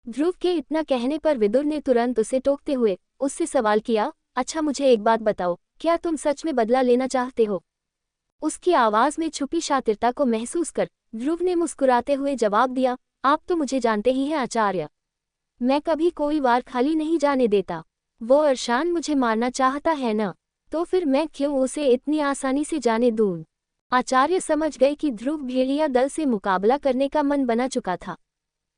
Speaker 1: ध्रुव के इतना कहने पर विदुर ने तुरंत उसे टोकते हुए उससे सवाल किया, अच्छा मुझे एक बात बताओ, क्या तुम सच में बदला लेना चाहते हो? उसकी आवाज में छुपी शातिरता को महसूस कर ध्रुव ने मुस्कुराते हुए जवाब दिया, आप तो मुझे जानते ही हैं आचार्य, मैं कभी कोई वार खाली नहीं जाने देता। वो अरशान मुझे मारना चाहता है ना, तो फिर मैं क्यों उसे इतनी आसानी से जाने दूं? आचार्य समझ गए कि ध्रुव भेड़िया दल से मुकाबला करने का मन बना चुका था,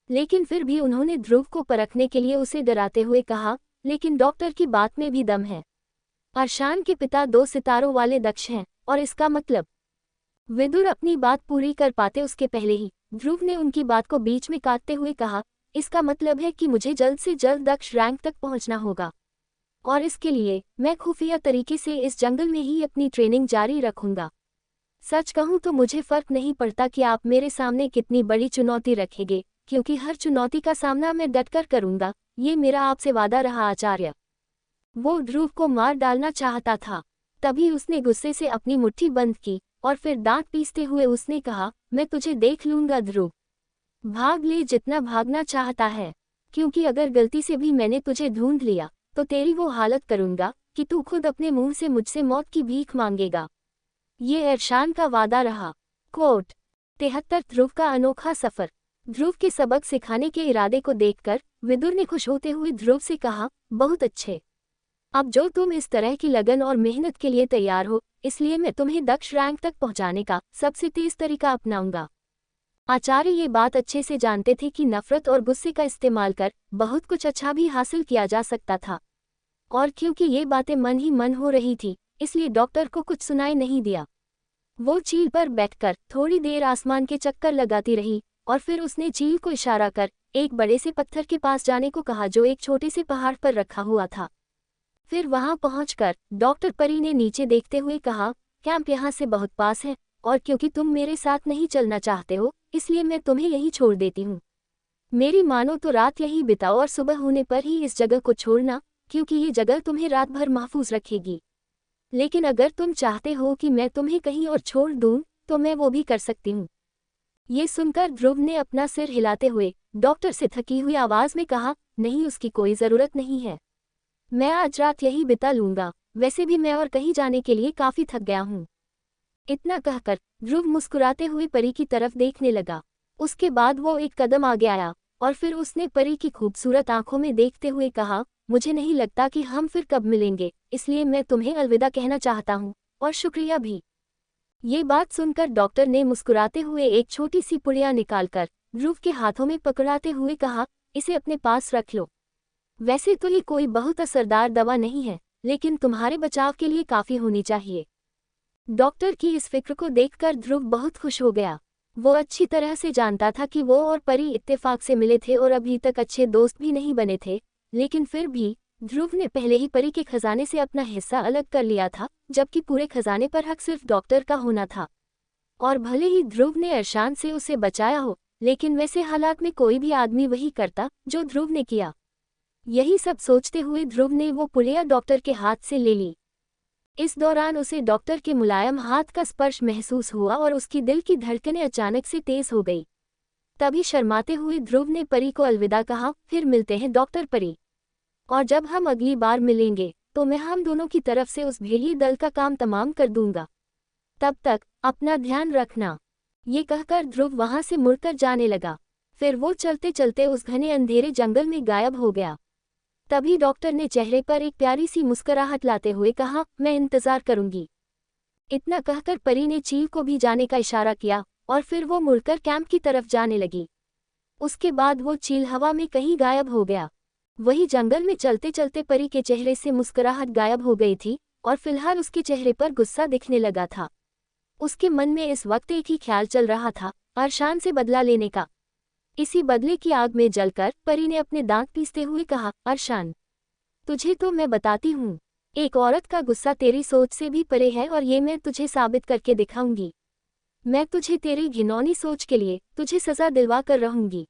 Speaker 1: लेकिन फिर भी उन्होंने ध्रुव को परखने के लिए उसे डराते हुए कहा, लेकिन डॉक्टर की बात में भी दम है। अरशान के पिता 2 सितारों वाले दक्ष हैं, और इसका मतलब? विदुर अपनी बात पूरी कर पाते उसके पहले ही ध्रुव ने उनकी बात को बीच में काटते हुए कहा, इसका मतलब है कि मुझे जल्द से जल्द दक्ष रैंक तक पहुंचना होगा, और इसके लिए मैं खुफिया तरीके से इस जंगल में ही अपनी ट्रेनिंग जारी रखूंगा। सच कहूं तो मुझे फर्क नहीं पड़ता कि आप मेरे सामने कितनी बड़ी चुनौती रखेंगे, क्योंकि हर चुनौती का सामना मैं डटकर करूंगा, ये मेरा आपसे वादा रहा आचार्य। वो ध्रुव को मार डालना चाहता था, तभी उसने गुस्से से अपनी मुट्ठी बंद की और फिर दांत पीसते हुए उसने कहा, मैं तुझे देख लूंगा ध्रुव, भाग ले जितना भागना चाहता है, क्योंकि अगर गलती से भी मैंने तुझे ढूंढ लिया तो तेरी वो हालत करूंगा कि तू खुद अपने मुंह से मुझसे मौत की भीख मांगेगा। ये अरशान का वादा रहा। कोट 73 ध्रुव का अनोखा सफर। ध्रुव के सबक सिखाने के इरादे को देखकर विदुर ने खुश होते हुए ध्रुव से कहा, बहुत अच्छे, अब जो तुम इस तरह की लगन और मेहनत के लिए तैयार हो, इसलिए मैं तुम्हें दक्ष रैंक तक पहुंचाने का सबसे तेज तरीका अपनाऊंगा। आचार्य ये बात अच्छे से जानते थे कि नफरत और गुस्से का इस्तेमाल कर बहुत कुछ अच्छा भी हासिल किया जा सकता था, और क्योंकि ये बातें मन ही मन हो रही थी इसलिए डॉक्टर को कुछ सुनाई नहीं दिया। वो चील पर बैठकर थोड़ी देर आसमान के चक्कर लगाती रही और फिर उसने चील को इशारा कर एक बड़े से पत्थर के पास जाने को कहा जो एक छोटे से पहाड़ पर रखा हुआ था। फिर वहां पहुंचकर डॉक्टर परी ने नीचे देखते हुए कहा, कैंप यहाँ से बहुत पास है, और क्योंकि तुम मेरे साथ नहीं चलना चाहते हो इसलिए मैं तुम्हें यहीं छोड़ देती हूँ। मेरी मानो तो रात यहीं बिताओ और सुबह होने पर ही इस जगह को छोड़ना, क्योंकि ये जगह तुम्हें रात भर महफूज रखेगी। लेकिन अगर तुम चाहते हो कि मैं तुम्हें कहीं और छोड़ दूं तो मैं वो भी कर सकती हूँ। ये सुनकर ध्रुव ने अपना सिर हिलाते हुए डॉक्टर से थकी हुई आवाज में कहा, नहीं, उसकी कोई जरूरत नहीं है, मैं आज रात यही बिता लूंगा, वैसे भी मैं और कहीं जाने के लिए काफी थक गया हूँ। इतना कहकर ध्रुव मुस्कुराते हुए परी की तरफ देखने लगा। उसके बाद वो एक कदम आगे आया और फिर उसने परी की खूबसूरत आंखों में देखते हुए कहा, मुझे नहीं लगता कि हम फिर कब मिलेंगे, इसलिए मैं तुम्हें अलविदा कहना चाहता हूँ, और शुक्रिया भी। ये बात सुनकर डॉक्टर ने मुस्कुराते हुए एक छोटी सी पुड़िया निकालकर ध्रुव के हाथों में पकड़ाते हुए कहा, इसे अपने पास रख लो। वैसे तो ये कोई बहुत असरदार दवा नहीं है, लेकिन तुम्हारे बचाव के लिए काफी होनी चाहिए। डॉक्टर की इस फिक्र को देखकर ध्रुव बहुत खुश हो गया। वो अच्छी तरह से जानता था कि वो और परी इत्तेफाक से मिले थे और अभी तक अच्छे दोस्त भी नहीं बने थे, लेकिन फिर भी ध्रुव ने पहले ही परी के खजाने से अपना हिस्सा अलग कर लिया था, जबकि पूरे खजाने पर हक सिर्फ डॉक्टर का होना था। और भले ही ध्रुव ने अरशान से उसे बचाया हो, लेकिन वैसे हालात में कोई भी आदमी वही करता जो ध्रुव ने किया। यही सब सोचते हुए ध्रुव ने वो पुड़िया डॉक्टर के हाथ से ले ली। इस दौरान उसे डॉक्टर के मुलायम हाथ का स्पर्श महसूस हुआ और उसकी दिल की धड़कनें अचानक से तेज हो गई। तभी शर्माते हुए ध्रुव ने परी को अलविदा कहा, फिर मिलते हैं डॉक्टर परी। और जब हम अगली बार मिलेंगे तो मैं हम दोनों की तरफ से उस भेड़िए दल का काम तमाम कर दूंगा। तब तक अपना ध्यान रखना। ये कहकर ध्रुव वहां से मुड़कर जाने लगा। फिर वो चलते चलते उस घने अंधेरे जंगल में गायब हो गया। तभी डॉक्टर ने चेहरे पर एक प्यारी सी मुस्कुराहट लाते हुए कहा, मैं इंतजार करूंगी। इतना कहकर परी ने चील को भी जाने का इशारा किया और फिर वो मुड़कर कैंप की तरफ जाने लगी। उसके बाद वो चील हवा में कहीं गायब हो गया। वही जंगल में चलते चलते परी के चेहरे से मुस्कुराहट गायब हो गई थी और फिलहाल उसके चेहरे पर गुस्सा दिखने लगा था। उसके मन में इस वक्त एक ही ख्याल चल रहा था, अरशान से बदला लेने का। इसी बदले की आग में जलकर परी ने अपने दांत पीसते हुए कहा, अरशान, तुझे तो मैं बताती हूँ, एक औरत का गुस्सा तेरी सोच से भी परे है और ये मैं तुझे साबित करके दिखाऊंगी। मैं तुझे तेरी घिनौनी सोच के लिए तुझे सजा दिलवा कर रहूंगी।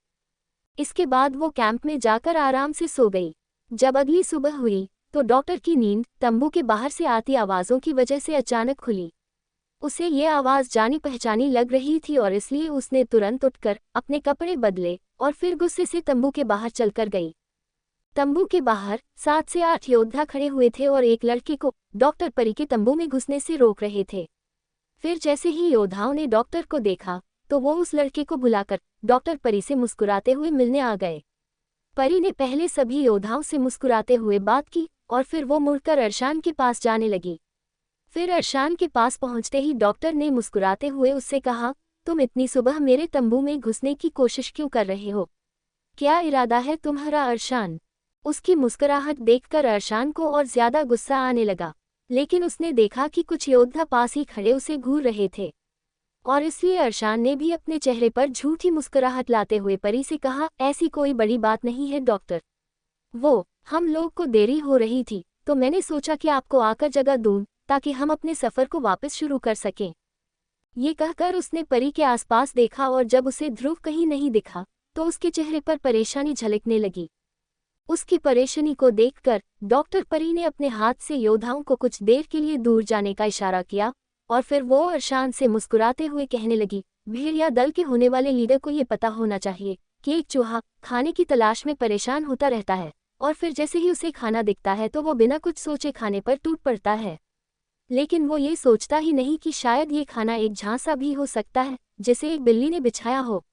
Speaker 1: इसके बाद वो कैंप में जाकर आराम से सो गई। जब अगली सुबह हुई तो डॉक्टर की नींद तंबू के बाहर से आती आवाज़ों की वजह से अचानक खुली। उसे ये आवाज़ जानी पहचानी लग रही थी और इसलिए उसने तुरंत उठकर अपने कपड़े बदले और फिर गुस्से से तंबू के बाहर चलकर गई। तंबू के बाहर 7 से 8 योद्धा खड़े हुए थे और एक लड़के को डॉक्टर परी के तंबू में घुसने से रोक रहे थे। फिर जैसे ही योद्धाओं ने डॉक्टर को देखा तो वो उस लड़के को बुलाकर डॉक्टर परी से मुस्कुराते हुए मिलने आ गए। परी ने पहले सभी योद्धाओं से मुस्कुराते हुए बात की और फिर वो मुड़कर अरशान के पास जाने लगी। फिर अरशान के पास पहुंचते ही डॉक्टर ने मुस्कुराते हुए उससे कहा, तुम इतनी सुबह मेरे तंबू में घुसने की कोशिश क्यों कर रहे हो? क्या इरादा है तुम्हारा अरशान? उसकी मुस्कुराहट देखकर अरशान को और ज्यादा गुस्सा आने लगा, लेकिन उसने देखा कि कुछ योद्धा पास ही खड़े उसे घूर रहे थे और इसलिए अरशान ने भी अपने चेहरे पर झूठी मुस्कुराहट लाते हुए परी से कहा, ऐसी कोई बड़ी बात नहीं है डॉक्टर। हम लोग को देरी हो रही थी तो मैंने सोचा कि आपको आकर जगह दूं ताकि हम अपने सफ़र को वापस शुरू कर सकें। ये कहकर उसने परी के आसपास देखा और जब उसे ध्रुव कहीं नहीं दिखा तो उसके चेहरे पर परेशानी झलकने लगी। उसकी परेशानी को देखकर डॉक्टर परी ने अपने हाथ से योद्धाओं को कुछ देर के लिए दूर जाने का इशारा किया और फिर वो अरशान से मुस्कुराते हुए कहने लगी, भेड़िया दल के होने वाले लीडर को ये पता होना चाहिए कि एक चूहा खाने की तलाश में परेशान होता रहता है और फिर जैसे ही उसे खाना दिखता है तो वो बिना कुछ सोचे खाने पर टूट पड़ता है। लेकिन वो ये सोचता ही नहीं कि शायद ये खाना एक झांसा भी हो सकता है जिसे एक बिल्ली ने बिछाया हो।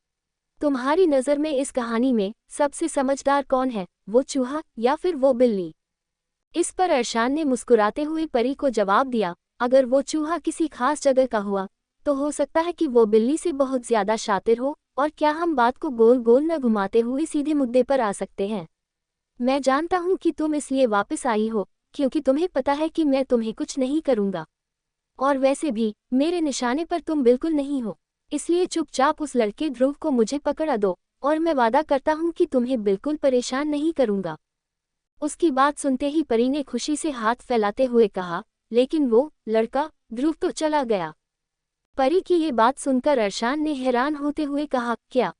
Speaker 1: तुम्हारी नज़र में इस कहानी में सबसे समझदार कौन है, वो चूहा या फिर वो बिल्ली? इस पर अरशान ने मुस्कुराते हुए परी को जवाब दिया, अगर वो चूहा किसी खास जगह का हुआ तो हो सकता है कि वो बिल्ली से बहुत ज्यादा शातिर हो। और क्या हम बात को गोल गोल न घुमाते हुए सीधे मुद्दे पर आ सकते हैं? मैं जानता हूँ कि तुम इसलिए वापस आई हो क्योंकि तुम्हें पता है कि मैं तुम्हें कुछ नहीं करूँगा, और वैसे भी मेरे निशाने पर तुम बिल्कुल नहीं हो, इसलिए चुपचाप उस लड़के ध्रुव को मुझे पकड़ा दो और मैं वादा करता हूँ कि तुम्हें बिल्कुल परेशान नहीं करूँगा। उसकी बात सुनते ही परी ने खुशी से हाथ फैलाते हुए कहा, लेकिन वो लड़का ध्रुव तो चला गया। परी की ये बात सुनकर अरशान ने हैरान होते हुए कहा, क्या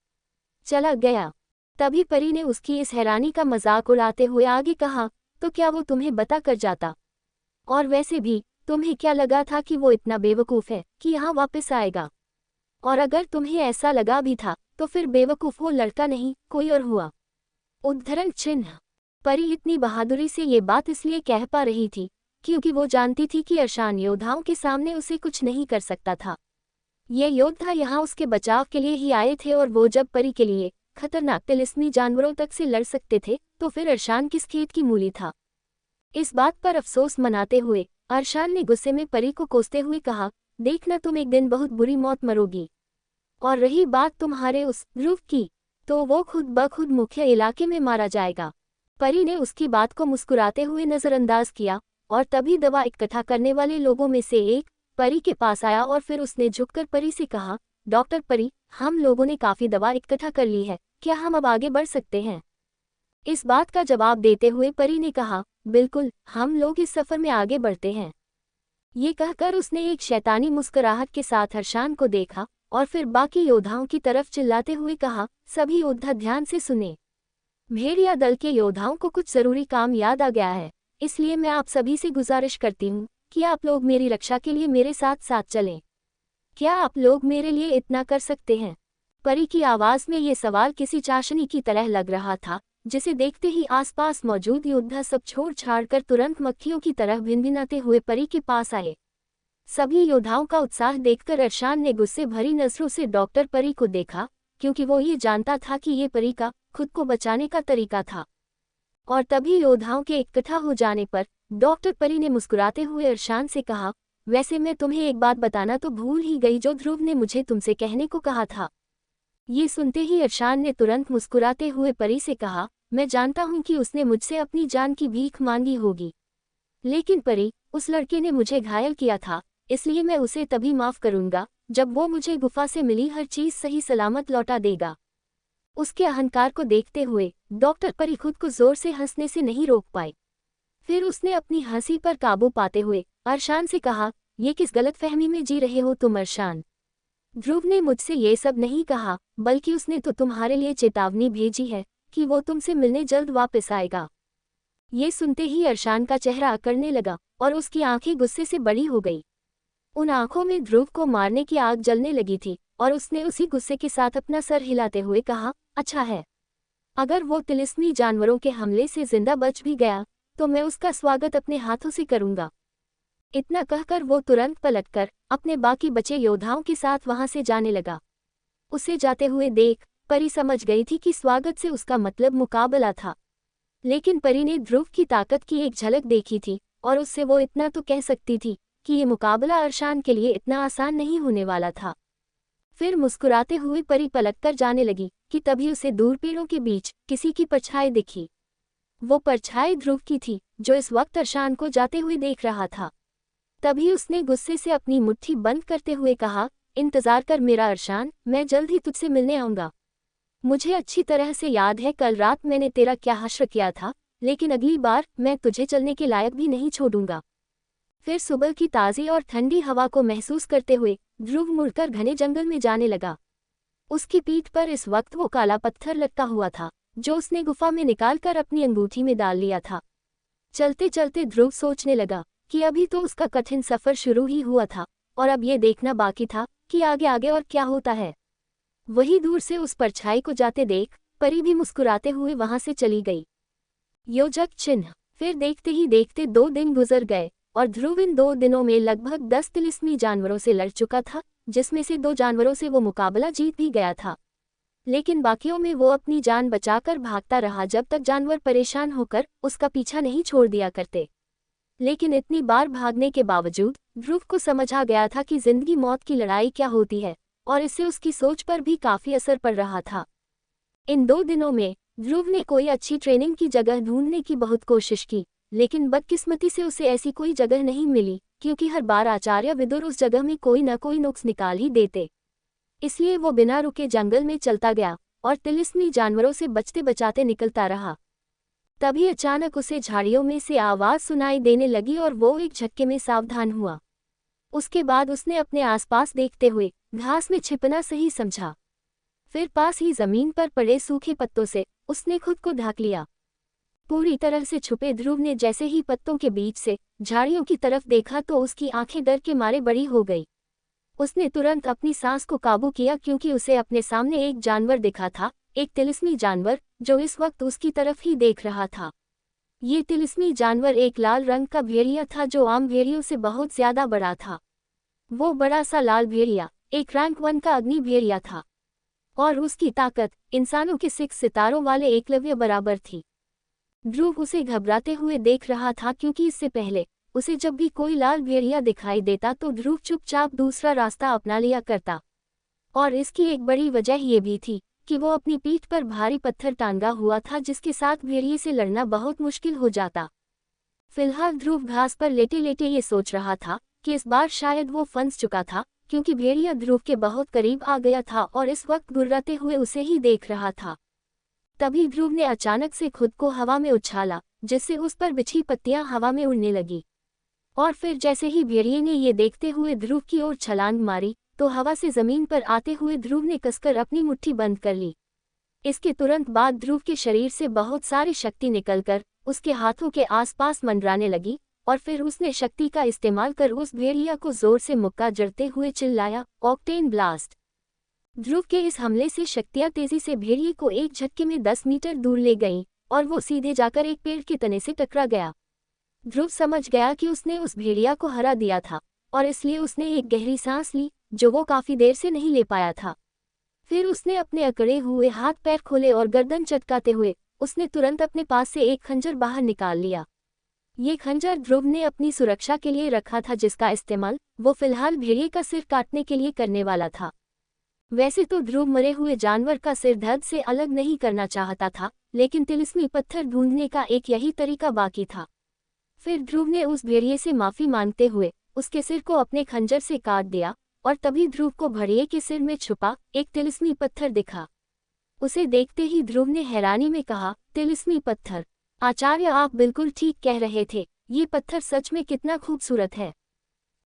Speaker 1: चला गया? तभी परी ने उसकी इस हैरानी का मजाक उड़ाते हुए आगे कहा, तो क्या वो तुम्हें बता कर जाता? और वैसे भी तुम्हें क्या लगा था कि वो इतना बेवकूफ़ है कि यहाँ वापस आएगा? और अगर तुम्हें ऐसा लगा भी था तो फिर बेवकूफ़ वो लड़का नहीं कोई और हुआ। उद्धरण चिन्ह। परी इतनी बहादुरी से ये बात इसलिए कह पा रही थी क्योंकि वो जानती थी कि अरशान योद्धाओं के सामने उसे कुछ नहीं कर सकता था। ये योद्धा यहाँ उसके बचाव के लिए ही आए थे और वो जब परी के लिए खतरनाक तिलिस्मी जानवरों तक से लड़ सकते थे तो फिर अरशान किस खेत की मूली था? इस बात पर अफसोस मनाते हुए अरशान ने गुस्से में परी को कोसते हुए कहा, देखना तुम एक दिन बहुत बुरी मौत मरोगी। और रही बात तुम्हारे उस ध्रुव की, तो वो खुद ब खुद मुख्य इलाके में मारा जाएगा। परी ने उसकी बात को मुस्कुराते हुए नज़रअंदाज किया और तभी दवा इकट्ठा करने वाले लोगों में से एक परी के पास आया और फिर उसने झुककर परी से कहा, डॉक्टर परी, हम लोगों ने काफ़ी दवा इकट्ठा कर ली है, क्या हम अब आगे बढ़ सकते हैं? इस बात का जवाब देते हुए परी ने कहा, बिल्कुल, हम लोग इस सफ़र में आगे बढ़ते हैं। ये कहकर उसने एक शैतानी मुस्कुराहट के साथ हर्षान को देखा और फिर बाकी योद्धाओं की तरफ चिल्लाते हुए कहा, सभी योद्धा ध्यान से सुने। भेड़िया दल के योद्धाओं को कुछ जरूरी काम याद आ गया है, इसलिए मैं आप सभी से गुजारिश करती हूँ कि आप लोग मेरी रक्षा के लिए मेरे साथ साथ चलें। क्या आप लोग मेरे लिए इतना कर सकते हैं? परी की आवाज में ये सवाल किसी चाशनी की तरह लग रहा था, जिसे देखते ही आसपास मौजूद योद्धा सब छोड़ छाड़कर तुरंत मक्खियों की तरह भिनभिनाते हुए परी के पास आए। सभी योद्धाओं का उत्साह देखकर अर्शान ने गुस्से भरी नजरों से डॉक्टर परी को देखा, क्योंकि वो ये जानता था कि ये परी का खुद को बचाने का तरीका था। और तभी योद्धाओं के इकट्ठा हो जाने पर डॉक्टर परी ने मुस्कुराते हुए अर्शान से कहा, वैसे मैं तुम्हें एक बात बताना तो भूल ही गई जो ध्रुव ने मुझे तुमसे कहने को कहा था। ये सुनते ही अर्शान ने तुरंत मुस्कुराते हुए परी से कहा, मैं जानता हूं कि उसने मुझसे अपनी जान की भीख मांगी होगी, लेकिन परी, उस लड़के ने मुझे घायल किया था, इसलिए मैं उसे तभी माफ करूंगा जब वो मुझे गुफा से मिली हर चीज सही सलामत लौटा देगा। उसके अहंकार को देखते हुए डॉक्टर परी खुद को जोर से हंसने से नहीं रोक पाई। फिर उसने अपनी हंसी पर काबू पाते हुए अर्शान से कहा, ये किस गलतफहमी में जी रहे हो तुम अर्शान? ध्रुव ने मुझसे ये सब नहीं कहा, बल्कि उसने तो तुम्हारे लिए चेतावनी भेजी है कि वो तुमसे मिलने जल्द वापस आएगा। ये सुनते ही अर्शान का चेहरा अकड़ने लगा और उसकी आंखें गुस्से से बड़ी हो गई। उन आंखों में ध्रुव को मारने की आग जलने लगी थी और उसने उसी गुस्से के साथ अपना सर हिलाते हुए कहा, अच्छा है, अगर वो तिलिस्मी जानवरों के हमले से जिंदा बच भी गया तो मैं उसका स्वागत अपने हाथों से करूंगा। इतना कहकर वो तुरंत पलटकर अपने बाकी बचे योद्धाओं के साथ वहां से जाने लगा। उसे जाते हुए देख परी समझ गई थी कि स्वागत से उसका मतलब मुकाबला था, लेकिन परी ने ध्रुव की ताकत की एक झलक देखी थी और उससे वो इतना तो कह सकती थी कि ये मुकाबला अर्शान के लिए इतना आसान नहीं होने वाला था। फिर मुस्कुराते हुए परी पलटकर जाने लगी कि तभी उसे दूर पेड़ों के बीच किसी की परछाई दिखी। वो परछाई ध्रुव की थी, जो इस वक्त अर्शान को जाते हुए देख रहा था। तभी उसने गुस्से से अपनी मुट्ठी बंद करते हुए कहा, इंतजार कर मेरा अर्शान, मैं जल्द ही तुझसे मिलने आऊंगा। मुझे अच्छी तरह से याद है कल रात मैंने तेरा क्या हश्र किया था, लेकिन अगली बार मैं तुझे चलने के लायक भी नहीं छोड़ूंगा। फिर सुबह की ताज़ी और ठंडी हवा को महसूस करते हुए ध्रुव मुड़कर घने जंगल में जाने लगा। उसकी पीठ पर इस वक्त वो काला पत्थर लटका हुआ था, जो उसने गुफा में निकालकर अपनी अंगूठी में डाल लिया था। चलते चलते ध्रुव सोचने लगा कि अभी तो उसका कठिन सफर शुरू ही हुआ था और अब ये देखना बाकी था कि आगे आगे और क्या होता है। वही दूर से उस परछाई को जाते देख परी भी मुस्कुराते हुए वहां से चली गई। योजक चिन्ह। फिर देखते ही देखते 2 दिन गुजर गए और ध्रुव इन 2 दिनों में लगभग 10 तिलिस्मी जानवरों से लड़ चुका था, जिसमें से 2 जानवरों से वो मुकाबला जीत भी गया था। लेकिन बाकियों में वो अपनी जान बचाकर भागता रहा जब तक जानवर परेशान होकर उसका पीछा नहीं छोड़ दिया करते। लेकिन इतनी बार भागने के बावजूद ध्रुव को समझ आ गया था कि जिंदगी मौत की लड़ाई क्या होती है और इससे उसकी सोच पर भी काफी असर पड़ रहा था। इन 2 दिनों में ध्रुव ने कोई अच्छी ट्रेनिंग की जगह ढूंढने की बहुत कोशिश की, लेकिन बदकिस्मती से उसे ऐसी कोई जगह नहीं मिली, क्योंकि हर बार आचार्य विदुर उस जगह में कोई न कोई नुक्स निकाल ही देते। इसलिए वो बिना रुके जंगल में चलता गया और तिलिस्मी जानवरों से बचते बचाते निकलता रहा। तभी अचानक उसे झाड़ियों में से आवाज सुनाई देने लगी और वो एक झटके में सावधान हुआ। उसके बाद उसने अपने आसपास देखते हुए घास में छिपना सही समझा। फिर पास ही जमीन पर पड़े सूखे पत्तों से उसने खुद को ढक लिया। पूरी तरह से छुपे ध्रुव ने जैसे ही पत्तों के बीच से झाड़ियों की तरफ देखा तो उसकी आंखें डर के मारे बड़ी हो गई। उसने तुरंत अपनी सांस को काबू किया, क्योंकि उसे अपने सामने एक जानवर दिखा था, एक तिलिस्मी जानवर जो इस वक्त उसकी तरफ ही देख रहा था। ये तिलिस्मी जानवर एक लाल रंग का भेड़िया था जो आम भेड़ियों से बहुत ज्यादा बड़ा था। वो बड़ा सा लाल भेड़िया एक रैंक 1 का अग्नि भेड़िया था और उसकी ताकत इंसानों के 6 सितारों वाले एकलव्य बराबर थी। ध्रुव उसे घबराते हुए देख रहा था, क्योंकि इससे पहले उसे जब भी कोई लाल भेड़िया दिखाई देता तो ध्रुव चुपचाप दूसरा रास्ता अपना लिया करता। और इसकी एक बड़ी वजह ये भी थी कि वो अपनी पीठ पर भारी पत्थर टांगा हुआ था, जिसके साथ भेड़िए से लड़ना बहुत मुश्किल हो जाता। फिलहाल ध्रुव घास पर लेटे लेटे ये सोच रहा था कि इस बार शायद वो फंस चुका था, क्योंकि भेड़िया ध्रुव के बहुत करीब आ गया था और इस वक्त गुर्राते हुए उसे ही देख रहा था। तभी ध्रुव ने अचानक से खुद को हवा में उछाला, जिससे उस पर बिछी पत्तियां हवा में उड़ने लगी। और फिर जैसे ही भेड़िए ने ये देखते हुए ध्रुव की ओर छलांग मारी तो हवा से जमीन पर आते हुए ध्रुव ने कसकर अपनी मुट्ठी बंद कर ली। इसके तुरंत बाद ध्रुव के शरीर से बहुत सारी शक्ति निकलकर उसके हाथों के आसपास मंडराने लगी और फिर उसने शक्ति का इस्तेमाल कर उस भेड़िया को जोर से मुक्का जड़ते हुए चिल्लाया, ऑक्टेन ब्लास्ट। ध्रुव के इस हमले से शक्तियां तेजी से भेड़िए को एक झटके में 10 मीटर दूर ले गईं और वो सीधे जाकर एक पेड़ के तने से टकरा गया। ध्रुव समझ गया कि उसने उस भेड़िया को हरा दिया था और इसलिए उसने एक गहरी सांस ली जो वो काफी देर से नहीं ले पाया था। फिर उसने अपने अकड़े हुए हाथ पैर खोले और गर्दन चटकाते हुए उसने तुरंत अपने पास से एक खंजर बाहर निकाल लिया। ये खंजर ध्रुव ने अपनी सुरक्षा के लिए रखा था, जिसका इस्तेमाल वो फिलहाल भेड़िए का सिर काटने के लिए करने वाला था। वैसे तो ध्रुव मरे हुए जानवर का सिर धड़ से अलग नहीं करना चाहता था, लेकिन तिलिस्मी पत्थर ढूंढने का एक यही तरीका बाकी था। फिर ध्रुव ने उस भेड़िए से माफी मांगते हुए उसके सिर को अपने खंजर से काट दिया और तभी ध्रुव को भेड़िए के सिर में छुपा एक तिलिस्मी पत्थर दिखा। उसे देखते ही ध्रुव ने हैरानी में कहा, तिलिस्मी पत्थर? आचार्य, आप बिल्कुल ठीक कह रहे थे, ये पत्थर सच में कितना खूबसूरत है।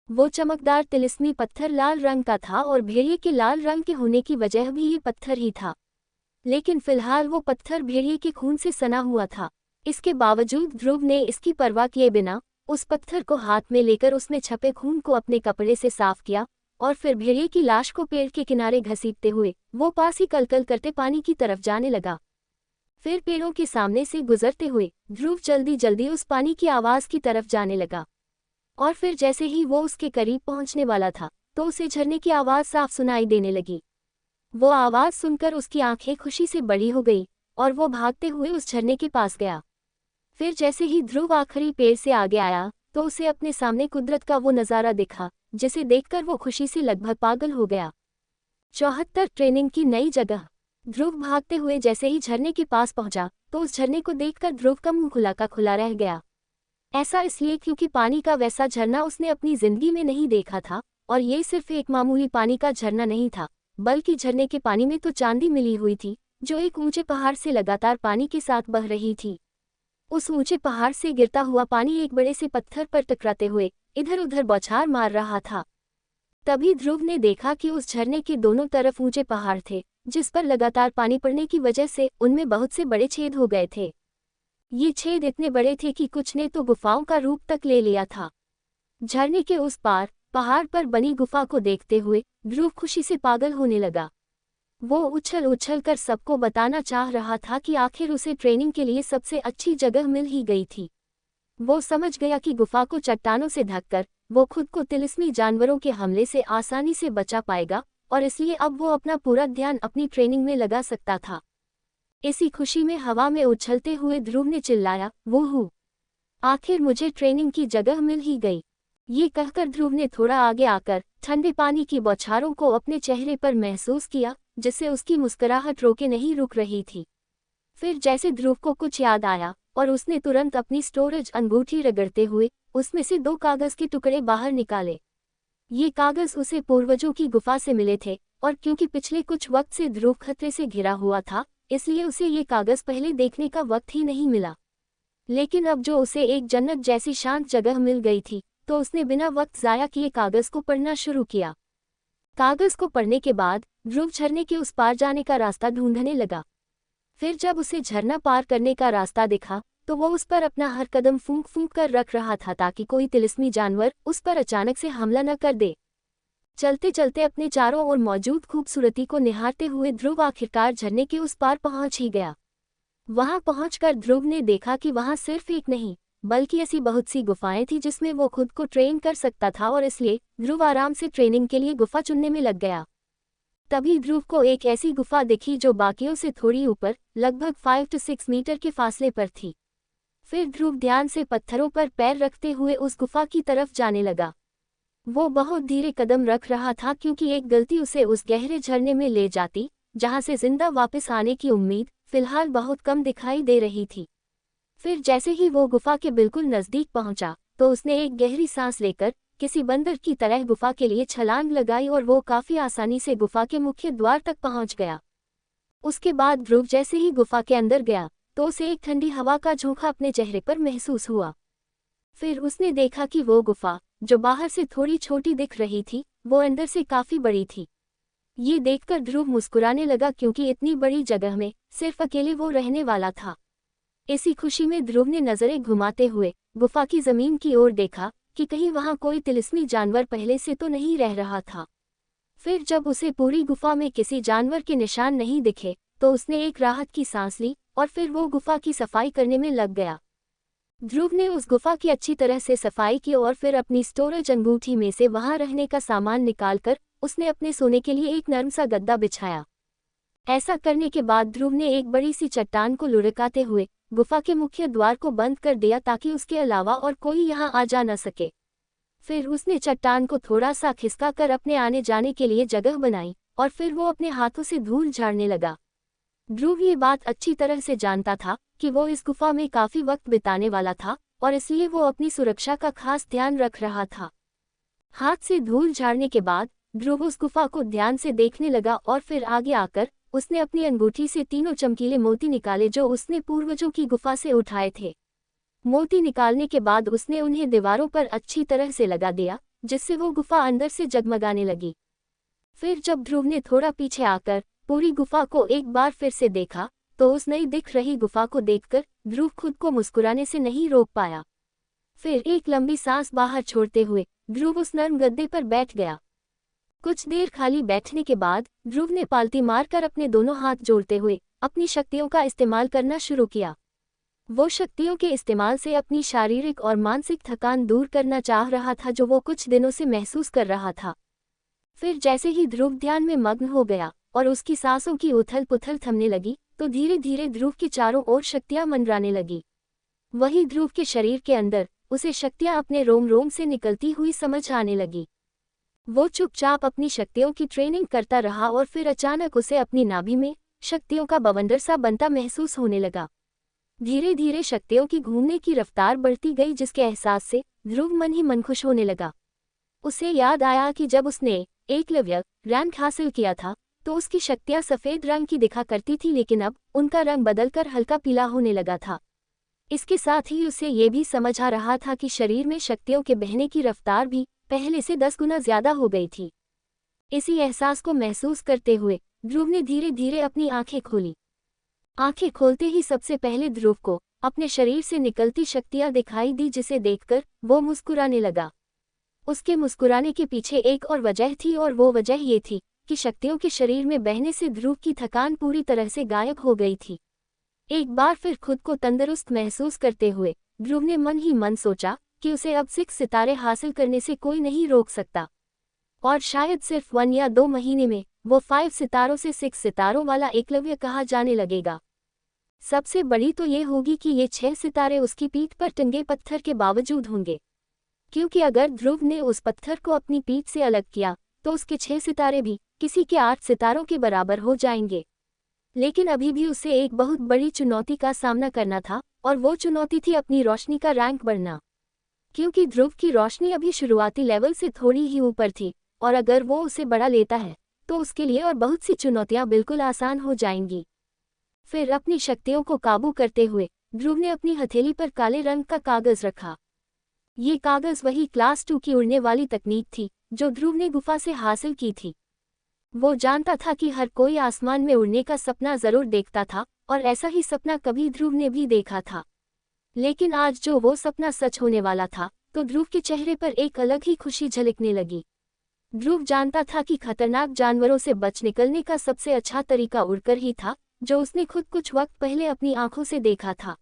Speaker 1: वो चमकदार तिलिस्मी पत्थर लाल रंग का था और भेड़िए के लाल रंग के होने की वजह भी ये पत्थर ही था, लेकिन फिलहाल वो पत्थर भेड़िए के खून से सना हुआ था। इसके बावजूद ध्रुव ने इसकी परवाह किए बिना उस पत्थर को हाथ में लेकर उसमें छपे खून को अपने कपड़े से साफ किया और फिर भेड़िए की लाश को पेड़ के किनारे घसीटते हुए वो पास ही कलकल करते पानी की तरफ जाने लगा। फिर पेड़ों के सामने से गुजरते हुए ध्रुव जल्दी जल्दी उस पानी की आवाज की तरफ जाने लगा और फिर जैसे ही वो उसके करीब पहुंचने वाला था तो उसे झरने की आवाज साफ सुनाई देने लगी। वो आवाज सुनकर उसकी आंखें खुशी से बड़ी हो गई और वो भागते हुए उस झरने के पास गया। फिर जैसे ही ध्रुव आखिरी पेड़ से आगे आया तो उसे अपने सामने कुदरत का वो नज़ारा दिखा जिसे देखकर वो खुशी से लगभग पागल हो गया। 74 ट्रेनिंग की नई जगह। ध्रुव भागते हुए जैसे ही झरने के पास पहुंचा तो उस झरने को देखकर ध्रुव का मुंह खुला का खुला रह गया। ऐसा इसलिए क्योंकि पानी का वैसा झरना उसने अपनी जिंदगी में नहीं देखा था और ये सिर्फ एक मामूली पानी का झरना नहीं था, बल्कि झरने के पानी में तो चांदी मिली हुई थी जो एक ऊंचे पहाड़ से लगातार पानी के साथ बह रही थी। उस ऊंचे पहाड़ से गिरता हुआ पानी एक बड़े से पत्थर पर टकराते हुए इधर उधर बौछार मार रहा था। तभी ध्रुव ने देखा कि उस झरने के दोनों तरफ ऊंचे पहाड़ थे जिस पर लगातार पानी पड़ने की वजह से उनमें बहुत से बड़े छेद हो गए थे। ये छेद इतने बड़े थे कि कुछ ने तो गुफाओं का रूप तक ले लिया था। झरने के उस पार पहाड़ पर बनी गुफा को देखते हुए ध्रुव खुशी से पागल होने लगा। वो उछल उछल कर सबको बताना चाह रहा था कि आखिर उसे ट्रेनिंग के लिए सबसे अच्छी जगह मिल ही गई थी। वो समझ गया कि गुफा को चट्टानों से ढककर वो खुद को तिलिस्मी जानवरों के हमले से आसानी से बचा पाएगा और इसलिए अब वो अपना पूरा ध्यान अपनी ट्रेनिंग में लगा सकता था। इसी खुशी में हवा में उछलते हुए ध्रुव ने चिल्लाया, वूहू! आखिर मुझे ट्रेनिंग की जगह मिल ही गई। ये कहकर ध्रुव ने थोड़ा आगे आकर ठंडे पानी की बौछारों को अपने चेहरे पर महसूस किया जिससे उसकी मुस्कुराहट रोके नहीं रुक रही थी। फिर जैसे ध्रुव को कुछ याद आया और उसने तुरंत अपनी स्टोरेज अंगूठी रगड़ते हुए उसमें से 2 कागज के टुकड़े बाहर निकाले। ये कागज उसे पूर्वजों की गुफा से मिले थे और क्योंकि पिछले कुछ वक्त से ध्रुव खतरे से घिरा हुआ था इसलिए उसे ये कागज पहले देखने का वक्त ही नहीं मिला। लेकिन अब जो उसे एक जन्नत जैसी शांत जगह मिल गई थी तो उसने बिना वक्त ज़ाया किए कागज को पढ़ना शुरू किया। कागज को पढ़ने के बाद ध्रुव झरने के उस पार जाने का रास्ता ढूंढने लगा। फिर जब उसे झरना पार करने का रास्ता दिखा तो वो उस पर अपना हर कदम फूंक फूंक कर रख रहा था ताकि कोई तिलिस्मी जानवर उस पर अचानक से हमला न कर दे। चलते चलते अपने चारों ओर मौजूद खूबसूरती को निहारते हुए ध्रुव आखिरकार झरने के उस पार पहुंच ही गया। वहां पहुंचकर ध्रुव ने देखा कि वहां सिर्फ एक नहीं बल्कि ऐसी बहुत सी गुफाएं थी जिसमें वो खुद को ट्रेन कर सकता था और इसलिए ध्रुव आराम से ट्रेनिंग के लिए गुफा चुनने में लग गया। तभी ध्रुव को एक ऐसी गुफा दिखी जो बाकियों से थोड़ी ऊपर लगभग 5 से 6 मीटर के फासले पर थी। फिर ध्रुव ध्यान से पत्थरों पर पैर रखते हुए उस गुफा की तरफ जाने लगा। वो बहुत धीरे कदम रख रहा था क्योंकि एक गलती उसे उस गहरे झरने में ले जाती जहां से जिंदा वापस आने की उम्मीद फिलहाल बहुत कम दिखाई दे रही थी। फिर जैसे ही वो गुफा के बिल्कुल नजदीक पहुंचा तो उसने एक गहरी सांस लेकर किसी बंदर की तरह गुफा के लिए छलांग लगाई और वो काफी आसानी से गुफा के मुख्य द्वार तक पहुंच गया। उसके बाद ध्रुव जैसे ही गुफा के अंदर गया तो उसे एक ठंडी हवा का झोंका अपने चेहरे पर महसूस हुआ। फिर उसने देखा कि वो गुफा, जो बाहर से थोड़ी छोटी दिख रही थी, वो अंदर से काफी बड़ी थी। ये देखकर ध्रुव मुस्कुराने लगा क्योंकि इतनी बड़ी जगह में सिर्फ अकेले वो रहने वाला था। इसी खुशी में ध्रुव ने नजरें घुमाते हुए गुफा की जमीन की ओर देखा कि कहीं वहां कोई तिलिस्मी जानवर पहले से तो नहीं रह रहा था। फिर जब उसे पूरी गुफा में किसी जानवर के निशान नहीं दिखे तो उसने एक राहत की सांस ली और फिर वो गुफा की सफाई करने में लग गया। ध्रुव ने उस गुफा की अच्छी तरह से सफाई की और फिर अपनी स्टोरेज अंगूठी में से वहां रहने का सामान निकालकर उसने अपने सोने के लिए एक नरम सा गद्दा बिछाया। ऐसा करने के बाद ध्रुव ने एक बड़ी सी चट्टान को लुढ़काते हुए गुफा के मुख्य द्वार को बंद कर दिया ताकि उसके अलावा और कोई यहाँ आ जा न सके। फिर उसने चट्टान को थोड़ा सा खिसका कर अपने आने जाने के लिए जगह बनाई और फिर वो अपने हाथों से धूल झाड़ने लगा। ध्रुव ये बात अच्छी तरह से जानता था कि वो इस गुफा में काफी वक्त बिताने वाला था और इसलिए वो अपनी सुरक्षा का खास ध्यान रख रहा था। हाथ से धूल झाड़ने के बाद ध्रुव उस गुफा को ध्यान से देखने लगा और फिर आगे आकर उसने अपनी अंगूठी से तीनों चमकीले मोती निकाले जो उसने पूर्वजों की गुफा से उठाए थे। मोती निकालने के बाद उसने उन्हें दीवारों पर अच्छी तरह से लगा दिया जिससे वो गुफा अंदर से जगमगाने लगी। फिर जब ध्रुव ने थोड़ा पीछे आकर पूरी गुफा को एक बार फिर से देखा तो उस नई दिख रही गुफा को देखकर ध्रुव खुद को मुस्कुराने से नहीं रोक पाया। फिर एक लंबी सांस बाहर छोड़ते हुए ध्रुव उस नर्म गद्दे पर बैठ गया। कुछ देर खाली बैठने के बाद ध्रुव ने पालती मारकर अपने दोनों हाथ जोड़ते हुए अपनी शक्तियों का इस्तेमाल करना शुरू किया। वो शक्तियों के इस्तेमाल से अपनी शारीरिक और मानसिक थकान दूर करना चाह रहा था जो वो कुछ दिनों से महसूस कर रहा था। फिर जैसे ही ध्रुव ध्यान में मग्न हो गया और उसकी सांसों की उथल पुथल थमने लगी तो धीरे धीरे ध्रुव के चारों ओर शक्तियां मंडराने लगी। वही ध्रुव के शरीर के अंदर उसे शक्तियां अपने रोम रोम से निकलती हुई समझ आने लगी। वो चुपचाप अपनी शक्तियों की ट्रेनिंग करता रहा और फिर अचानक उसे अपनी नाभि में शक्तियों का बवंडर सा बनता महसूस होने लगा। धीरे धीरे शक्तियों की घूमने की रफ्तार बढ़ती गई जिसके एहसास से ध्रुव मन ही मन खुश होने लगा। उसे याद आया कि जब उसने एकलव्य रैंक हासिल किया था तो उसकी शक्तियां सफेद रंग की दिखा करती थी लेकिन अब उनका रंग बदलकर हल्का पीला होने लगा था। इसके साथ ही उसे ये भी समझ आ रहा था कि शरीर में शक्तियों के बहने की रफ्तार भी पहले से 10 गुना ज्यादा हो गई थी। इसी एहसास को महसूस करते हुए ध्रुव ने धीरे धीरे अपनी आंखें खोली। आंखें खोलते ही सबसे पहले ध्रुव को अपने शरीर से निकलती शक्तियां दिखाई दी जिसे देखकर वो मुस्कुराने लगा। उसके मुस्कुराने के पीछे एक और वजह थी और वो वजह ये थी कि शक्तियों के शरीर में बहने से ध्रुव की थकान पूरी तरह से गायब हो गई थी। एक बार फिर खुद को तंदुरुस्त महसूस करते हुए ध्रुव ने मन ही मन सोचा कि उसे अब 6 सितारे हासिल करने से कोई नहीं रोक सकता और शायद सिर्फ 1 या 2 महीने में वो 5 सितारों से 6 सितारों वाला एकलव्य कहा जाने लगेगा। सबसे बड़ी तो ये होगी कि ये 6 सितारे उसकी पीठ पर टंगे पत्थर के बावजूद होंगे, क्योंकि अगर ध्रुव ने उस पत्थर को अपनी पीठ से अलग किया तो उसके 6 सितारे भी किसी के 8 सितारों के बराबर हो जाएंगे। लेकिन अभी भी उसे एक बहुत बड़ी चुनौती का सामना करना था और वो चुनौती थी अपनी रोशनी का रैंक बढ़ना, क्योंकि ध्रुव की रोशनी अभी शुरुआती लेवल से थोड़ी ही ऊपर थी और अगर वो उसे बढ़ा लेता है तो उसके लिए और बहुत सी चुनौतियां बिल्कुल आसान हो जाएंगी। फिर अपनी शक्तियों को काबू करते हुए ध्रुव ने अपनी हथेली पर काले रंग का कागज रखा। ये कागज वही क्लास 2 की उड़ने वाली तकनीक थी जो ध्रुव ने गुफा से हासिल की थी। वो जानता था कि हर कोई आसमान में उड़ने का सपना जरूर देखता था और ऐसा ही सपना कभी ध्रुव ने भी देखा था। लेकिन आज जो वो सपना सच होने वाला था तो ध्रुव के चेहरे पर एक अलग ही खुशी झलकने लगी। ध्रुव जानता था कि खतरनाक जानवरों से बच निकलने का सबसे अच्छा तरीका उड़कर ही था, जो उसने खुद कुछ वक्त पहले अपनी आंखों से देखा था।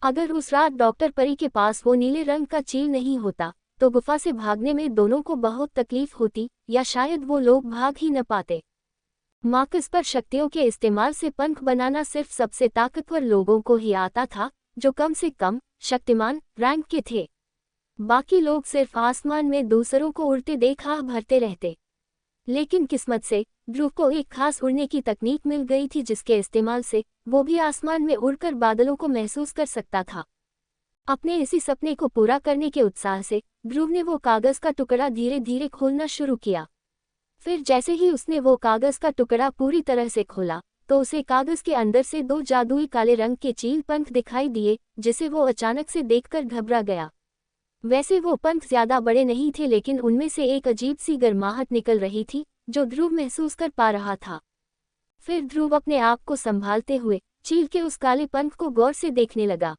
Speaker 1: अगर उस रात डॉक्टर परी के पास वो नीले रंग का चील नहीं होता तो गुफा से भागने में दोनों को बहुत तकलीफ होती या शायद वो लोग भाग ही न पाते। मार्कस पर शक्तियों के इस्तेमाल से पंख बनाना सिर्फ सबसे ताकतवर लोगों को ही आता था जो कम से कम शक्तिमान रैंक के थे। बाकी लोग सिर्फ आसमान में दूसरों को उड़ते देख आह भरते रहते। लेकिन किस्मत से ध्रुव को एक खास उड़ने की तकनीक मिल गई थी जिसके इस्तेमाल से वो भी आसमान में उड़कर बादलों को महसूस कर सकता था। अपने इसी सपने को पूरा करने के उत्साह से ध्रुव ने वो कागज का टुकड़ा धीरे धीरे खोलना शुरू किया। फिर जैसे ही उसने वो कागज का टुकड़ा पूरी तरह से खोला तो उसे कागज के अंदर से 2 जादुई काले रंग के चील पंख दिखाई दिए जिसे वो अचानक से देखकर घबरा गया। वैसे वो पंख ज्यादा बड़े नहीं थे, लेकिन उनमें से एक अजीब सी गर्माहट निकल रही थी जो ध्रुव महसूस कर पा रहा था। फिर ध्रुव अपने आप को संभालते हुए चील के उस काले पंख को गौर से देखने लगा।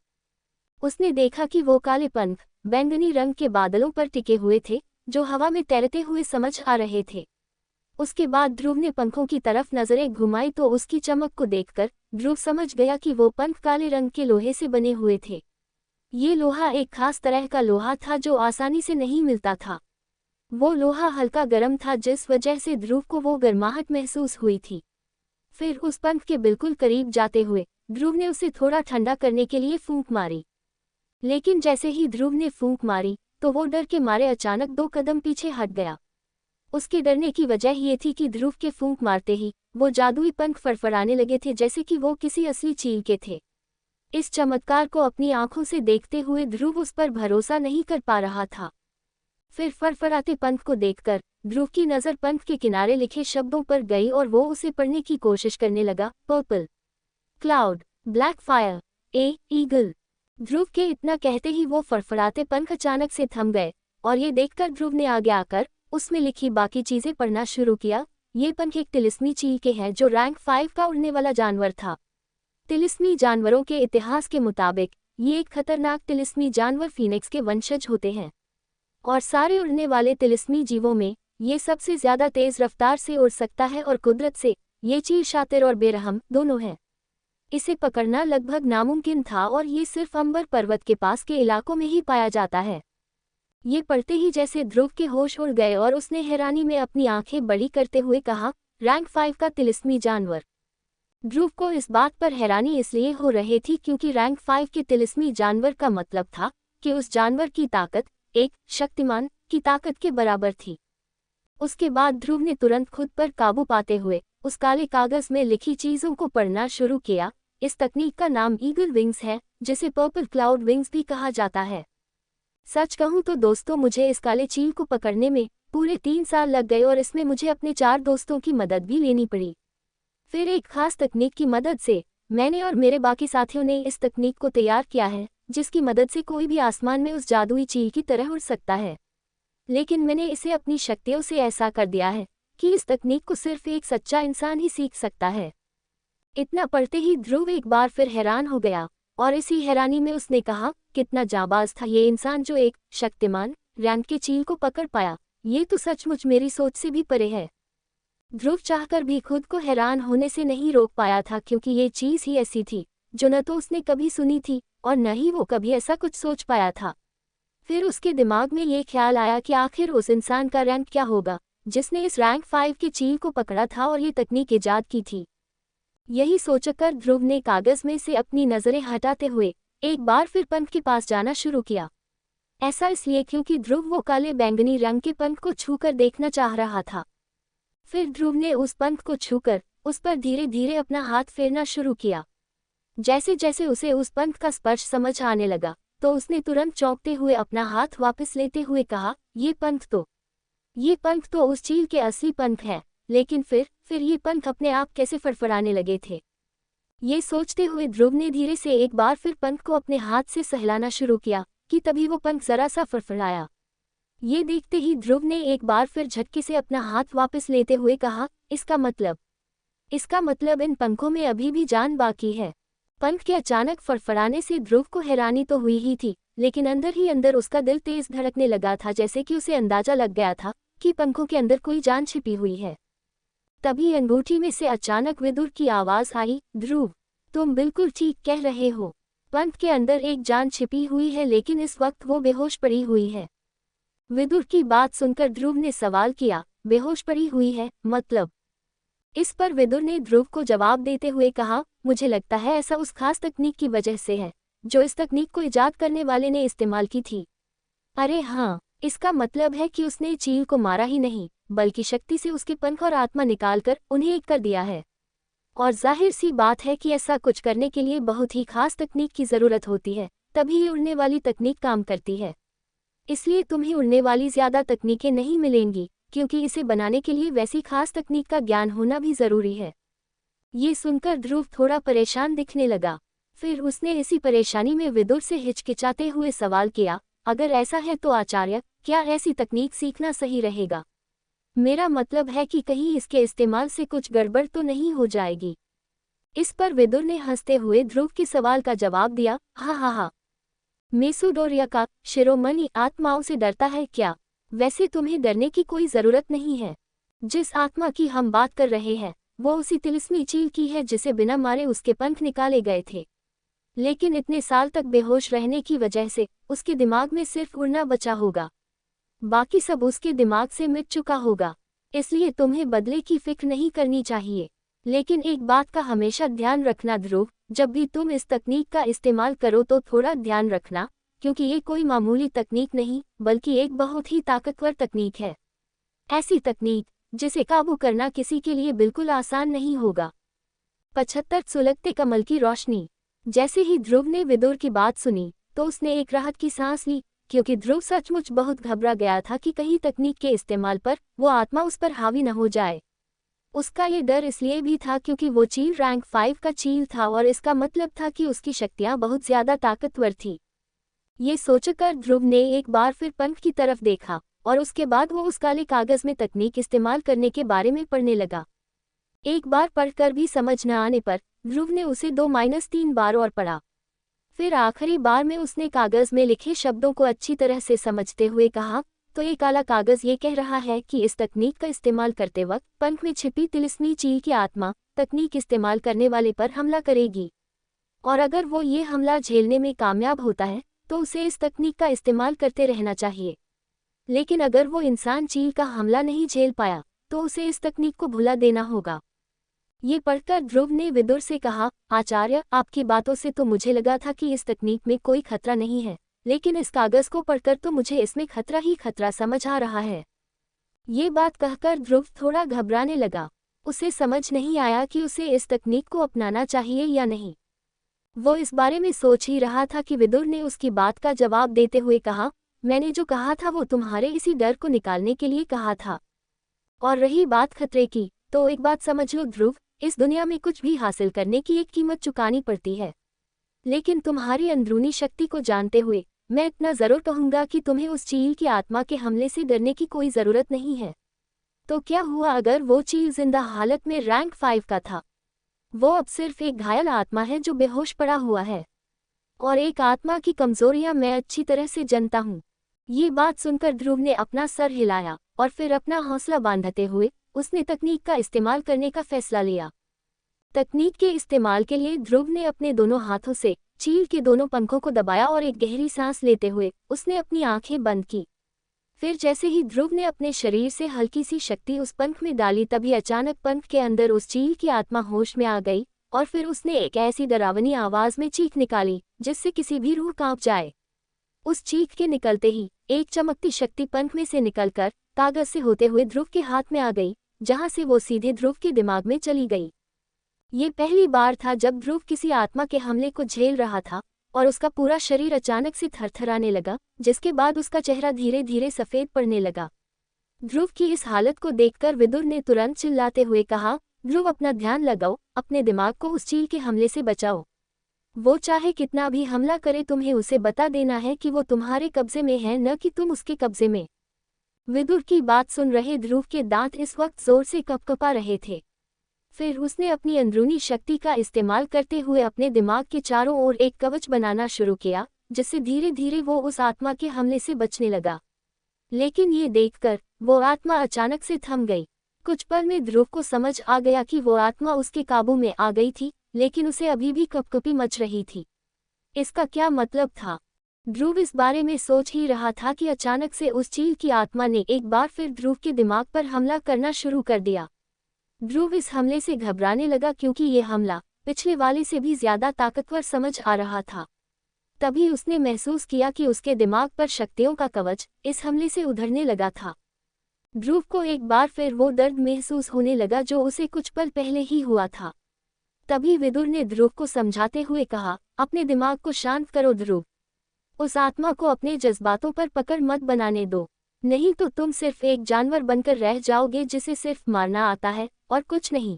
Speaker 1: उसने देखा कि वो काले पंख बैंगनी रंग के बादलों पर टिके हुए थे जो हवा में तैरते हुए समझ आ रहे थे। उसके बाद ध्रुव ने पंखों की तरफ नजरें घुमाई तो उसकी चमक को देखकर ध्रुव समझ गया कि वो पंख काले रंग के लोहे से बने हुए थे। ये लोहा एक खास तरह का लोहा था जो आसानी से नहीं मिलता था। वो लोहा हल्का गर्म था जिस वजह से ध्रुव को वो गर्माहट महसूस हुई थी। फिर उस पंख के बिल्कुल करीब जाते हुए ध्रुव ने उसे थोड़ा ठंडा करने के लिए फूंक मारी। लेकिन जैसे ही ध्रुव ने फूंक मारी तो वो डर के मारे अचानक 2 कदम पीछे हट गया। उसके डरने की वजह ये थी कि ध्रुव के फूंक मारते ही वो जादुई पंख फड़फड़ाने लगे थे जैसे कि वो किसी असली चील के थे। इस चमत्कार को अपनी आंखों से देखते हुए ध्रुव उस पर भरोसा नहीं कर पा रहा था। फिर फड़फड़ाते पंख को देखकर ध्रुव की नज़र पंख के किनारे लिखे शब्दों पर गई और वो उसे पढ़ने की कोशिश करने लगा। पर्पल क्लाउड, ब्लैक फायर, ए ईगल। ध्रुव के इतना कहते ही वो फड़फड़ाते पंख अचानक से थम गए और ये देखकर ध्रुव ने आगे आकर उसमें लिखी बाकी चीजें पढ़ना शुरू किया। ये पंख एक तिलिस्मी चील के हैं जो रैंक 5 का उड़ने वाला जानवर था। तिलिस्मी जानवरों के इतिहास के मुताबिक ये एक खतरनाक तिलिस्मी जानवर फीनिक्स के वंशज होते हैं और सारे उड़ने वाले तिलिस्मी जीवों में ये सबसे ज्यादा तेज रफ्तार से उड़ सकता है और कुदरत से ये चील शातिर और बेरहम दोनों है। इसे पकड़ना लगभग नामुमकिन था और ये सिर्फ अंबर पर्वत के पास के इलाकों में ही पाया जाता है। ये पढ़ते ही जैसे ध्रुव के होश उड़ गए और उसने हैरानी में अपनी आंखें बड़ी करते हुए कहा, रैंक 5 का तिलिस्मी जानवर। ध्रुव को इस बात पर हैरानी इसलिए हो रही थी क्योंकि रैंक 5 के तिलिस्मी जानवर का मतलब था कि उस जानवर की ताकत एक शक्तिमान की ताकत के बराबर थी। उसके बाद ध्रुव ने तुरंत खुद पर काबू पाते हुए उस काले कागज में लिखी चीजों को पढ़ना शुरू किया। इस तकनीक का नाम ईगल विंग्स है, जिसे पर्पल क्लाउड विंग्स भी कहा जाता है। सच कहूं तो दोस्तों, मुझे इस काले चील को पकड़ने में पूरे 3 साल लग गए और इसमें मुझे अपने 4 दोस्तों की मदद भी लेनी पड़ी। फिर एक खास तकनीक की मदद से मैंने और मेरे बाकी साथियों ने इस तकनीक को तैयार किया है जिसकी मदद से कोई भी आसमान में उस जादुई चील की तरह उड़ सकता है। लेकिन मैंने इसे अपनी शक्तियों से ऐसा कर दिया है कि इस तकनीक को सिर्फ एक सच्चा इंसान ही सीख सकता है। इतना पढ़ते ही ध्रुव एक बार फिर हैरान हो गया और इसी हैरानी में उसने कहा, कितना जाबाज था ये इंसान जो एक शक्तिमान रैंक के चील को पकड़ पाया। ये तो सचमुच मेरी सोच से भी परे है। ध्रुव चाहकर भी खुद को हैरान होने से नहीं रोक पाया था क्योंकि ये चीज ही ऐसी थी जो न तो उसने कभी सुनी थी और न ही वो कभी ऐसा कुछ सोच पाया था। फिर उसके दिमाग में ये ख्याल आया कि आखिर उस इंसान का रैंक क्या होगा जिसने इस रैंक 5 के चील को पकड़ा था और ये तकनीक ईजाद की थी। यही सोचकर ध्रुव ने कागज में से अपनी नजरें हटाते हुए एक बार फिर पंख के पास जाना शुरू किया। ऐसा इसलिए क्योंकि ध्रुव वो काले बैंगनी रंग के पंख को छूकर देखना चाह रहा था। फिर ध्रुव ने उस पंख को छूकर उस पर धीरे धीरे अपना हाथ फेरना शुरू किया। जैसे जैसे उसे उस पंख का स्पर्श समझ आने लगा तो उसने तुरंत चौंकते हुए अपना हाथ वापस लेते हुए कहा, ये पंख तो उस चील के असली पंख है। लेकिन फिर ये पंख अपने आप कैसे फड़फड़ाने लगे थे। ये सोचते हुए ध्रुव ने धीरे से एक बार फिर पंख को अपने हाथ से सहलाना शुरू किया कि तभी वो पंख जरा सा फड़फड़ाया। ये देखते ही ध्रुव ने एक बार फिर झटके से अपना हाथ वापस लेते हुए कहा, इसका मतलब इन पंखों में अभी भी जान बाकी है। पंख के अचानक फड़फड़ाने से ध्रुव को हैरानी तो हुई ही थी, लेकिन अंदर ही अंदर उसका दिल तेज धड़कने लगा था जैसे कि उसे अंदाजा लग गया था कि पंखों के अंदर कोई जान छिपी हुई है। तभी अंगूठी में से अचानक विदुर की आवाज आई, ध्रुव, तुम बिल्कुल ठीक कह रहे हो। पंख के अंदर एक जान छिपी हुई है, लेकिन इस वक्त वो बेहोश पड़ी हुई है। विदुर की बात सुनकर ध्रुव ने सवाल किया, बेहोश पड़ी हुई है मतलब? इस पर विदुर ने ध्रुव को जवाब देते हुए कहा, मुझे लगता है ऐसा उस खास तकनीक की वजह से है जो इस तकनीक को इजाद करने वाले ने इस्तेमाल की थी। अरे हाँ, इसका मतलब है कि उसने चील को मारा ही नहीं बल्कि शक्ति से उसके पंख और आत्मा निकालकर उन्हें एक कर दिया है। और जाहिर सी बात है कि ऐसा कुछ करने के लिए बहुत ही खास तकनीक की ज़रूरत होती है, तभी ये उड़ने वाली तकनीक काम करती है। इसलिए तुम्हें उड़ने वाली ज़्यादा तकनीकें नहीं मिलेंगी क्योंकि इसे बनाने के लिए वैसी खास तकनीक का ज्ञान होना भी ज़रूरी है। ये सुनकर ध्रुव थोड़ा परेशान दिखने लगा। फिर उसने इसी परेशानी में विदुर से हिचकिचाते हुए सवाल किया, अगर ऐसा है तो आचार्य, क्या ऐसी तकनीक सीखना सही रहेगा? मेरा मतलब है कि कहीं इसके इस्तेमाल से कुछ गड़बड़ तो नहीं हो जाएगी। इस पर विदुर ने हंसते हुए ध्रुव के सवाल का जवाब दिया, हा हा हा। मेसोडोरिया का शिरोमणि आत्माओं से डरता है क्या? वैसे तुम्हें डरने की कोई जरूरत नहीं है। जिस आत्मा की हम बात कर रहे हैं वो उसी तिलिस्मी चील की है जिसे बिना मारे उसके पंख निकाले गए थे। लेकिन इतने साल तक बेहोश रहने की वजह से उसके दिमाग में सिर्फ उड़ना बचा होगा, बाकी सब उसके दिमाग से मिट चुका होगा। इसलिए तुम्हें बदले की फिक्र नहीं करनी चाहिए। लेकिन एक बात का हमेशा ध्यान रखना ध्रुव, जब भी तुम इस तकनीक का इस्तेमाल करो तो थोड़ा ध्यान रखना, क्योंकि ये कोई मामूली तकनीक नहीं बल्कि एक बहुत ही ताकतवर तकनीक है। ऐसी तकनीक जिसे काबू करना किसी के लिए बिल्कुल आसान नहीं होगा। 75 सुलगते कमल की रोशनी। जैसे ही ध्रुव ने विदुर की बात सुनी तो उसने एक राहत की सांस ली, क्योंकि ध्रुव सचमुच बहुत घबरा गया था कि कहीं तकनीक के इस्तेमाल पर वो आत्मा उस पर हावी न हो जाए। उसका ये डर इसलिए भी था क्योंकि वो चील रैंक 5 का चील था और इसका मतलब था कि उसकी शक्तियां बहुत ज्यादा ताकतवर थी। ये सोचकर ध्रुव ने एक बार फिर पंख की तरफ देखा और उसके बाद वो उस काले कागज में तकनीक इस्तेमाल करने के बारे में पढ़ने लगा। एक बार पढ़कर भी समझ न आने पर ध्रुव ने उसे 2-3 बार और पढ़ा। फिर आखिरी बार में उसने कागज में लिखे शब्दों को अच्छी तरह से समझते हुए कहा, तो ये काला कागज ये कह रहा है कि इस तकनीक का इस्तेमाल करते वक्त पंख में छिपी तिलिस्मी चील की आत्मा तकनीक इस्तेमाल करने वाले पर हमला करेगी। और अगर वो ये हमला झेलने में कामयाब होता है तो उसे इस तकनीक का इस्तेमाल करते रहना चाहिए। लेकिन अगर वो इंसान चील का हमला नहीं झेल पाया तो उसे इस तकनीक को भुला देना होगा। ये पढ़कर ध्रुव ने विदुर से कहा, आचार्य, आपकी बातों से तो मुझे लगा था कि इस तकनीक में कोई खतरा नहीं है, लेकिन इस कागज को पढ़कर तो मुझे इसमें खतरा ही खतरा समझ आ रहा है। ये बात कहकर ध्रुव थोड़ा घबराने लगा। उसे समझ नहीं आया कि उसे इस तकनीक को अपनाना चाहिए या नहीं। वो इस बारे में सोच ही रहा था कि विदुर ने उसकी बात का जवाब देते हुए कहा, मैंने जो कहा था वो तुम्हारे इसी डर को निकालने के लिए कहा था। और रही बात खतरे की, तो एक बात समझ लो ध्रुव, इस दुनिया में कुछ भी हासिल करने की एक कीमत चुकानी पड़ती है। लेकिन तुम्हारी अंदरूनी शक्ति को जानते हुए मैं इतना जरूर कहूंगा कि तुम्हें उस चील की आत्मा के हमले से डरने की कोई जरूरत नहीं है। तो क्या हुआ अगर वो चील जिंदा हालत में रैंक 5 का था? वो अब सिर्फ एक घायल आत्मा है जो बेहोश पड़ा हुआ है। और एक आत्मा की कमजोरियां मैं अच्छी तरह से जानता हूँ। ये बात सुनकर ध्रुव ने अपना सर हिलाया और फिर अपना हौसला बांधते हुए उसने तकनीक का इस्तेमाल करने का फैसला लिया। तकनीक के इस्तेमाल के लिए ध्रुव ने अपने दोनों हाथों से चील के दोनों पंखों को दबाया और एक गहरी सांस लेते हुए उसने अपनी आंखें बंद की। फिर जैसे ही ध्रुव ने अपने शरीर से हल्की सी शक्ति उस पंख में डाली तभी अचानक पंख के अंदर उस चील की आत्मा होश में आ गई और फिर उसने एक ऐसी डरावनी आवाज में चीख निकाली जिससे किसी भी रूह कांप जाए। उस चीख के निकलते ही एक चमकती शक्ति पंख में से निकलकर कागज से होते हुए ध्रुव के हाथ में आ गई, जहां से वो सीधे ध्रुव के दिमाग में चली गई। ये पहली बार था जब ध्रुव किसी आत्मा के हमले को झेल रहा था और उसका पूरा शरीर अचानक से थरथराने लगा, जिसके बाद उसका चेहरा धीरे धीरे सफेद पड़ने लगा। ध्रुव की इस हालत को देखकर विदुर ने तुरंत चिल्लाते हुए कहा, ध्रुव, अपना ध्यान लगाओ, अपने दिमाग को उस चील के हमले से बचाओ। वो चाहे कितना भी हमला करे तुम्हें उसे बता देना है कि वो तुम्हारे कब्जे में है, न कि तुम उसके कब्जे में। विदुर की बात सुन रहे ध्रुव के दांत इस वक्त जोर से कपकपा रहे थे। फिर उसने अपनी अंदरूनी शक्ति का इस्तेमाल करते हुए अपने दिमाग के चारों ओर एक कवच बनाना शुरू किया, जिससे धीरे धीरे वो उस आत्मा के हमले से बचने लगा। लेकिन ये देखकर वो आत्मा अचानक से थम गई। कुछ पल में ध्रुव को समझ आ गया कि वो आत्मा उसके काबू में आ गई थी, लेकिन उसे अभी भी कपकपी मच रही थी। इसका क्या मतलब था? ध्रुव इस बारे में सोच ही रहा था कि अचानक से उस चील की आत्मा ने एक बार फिर ध्रुव के दिमाग पर हमला करना शुरू कर दिया। ध्रुव इस हमले से घबराने लगा क्योंकि ये हमला पिछले वाले से भी ज्यादा ताकतवर समझ आ रहा था। तभी उसने महसूस किया कि उसके दिमाग पर शक्तियों का कवच इस हमले से उधरने लगा था। ध्रुव को एक बार फिर वो दर्द महसूस होने लगा जो उसे कुछ पल पहले ही हुआ था। तभी विदुर ने ध्रुव को समझाते हुए कहा, अपने दिमाग को शांत करो ध्रुव। उस आत्मा को अपने जज्बातों पर पकड़ मत बनाने दो, नहीं तो तुम सिर्फ एक जानवर बनकर रह जाओगे जिसे सिर्फ मारना आता है और कुछ नहीं।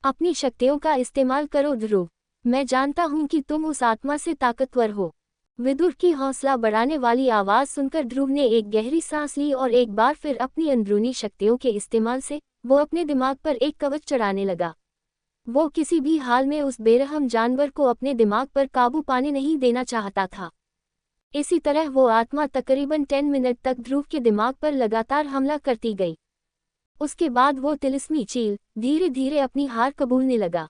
Speaker 1: अपनी शक्तियों का इस्तेमाल करो ध्रुव। मैं जानता हूं कि तुम उस आत्मा से ताकतवर हो। विदुर की हौसला बढ़ाने वाली आवाज सुनकर ध्रुव ने एक गहरी सांस ली और एक बार फिर अपनी अंदरूनी शक्तियों के इस्तेमाल से वो अपने दिमाग पर एक कवच चढ़ाने लगा। वो किसी भी हाल में उस बेरहम जानवर को अपने दिमाग पर काबू पाने नहीं देना चाहता था। इसी तरह वो आत्मा तकरीबन 10 मिनट तक ध्रुव के दिमाग पर लगातार हमला करती गई। उसके बाद वो तिलिस्मी चील धीरे धीरे अपनी हार कबूलने लगा।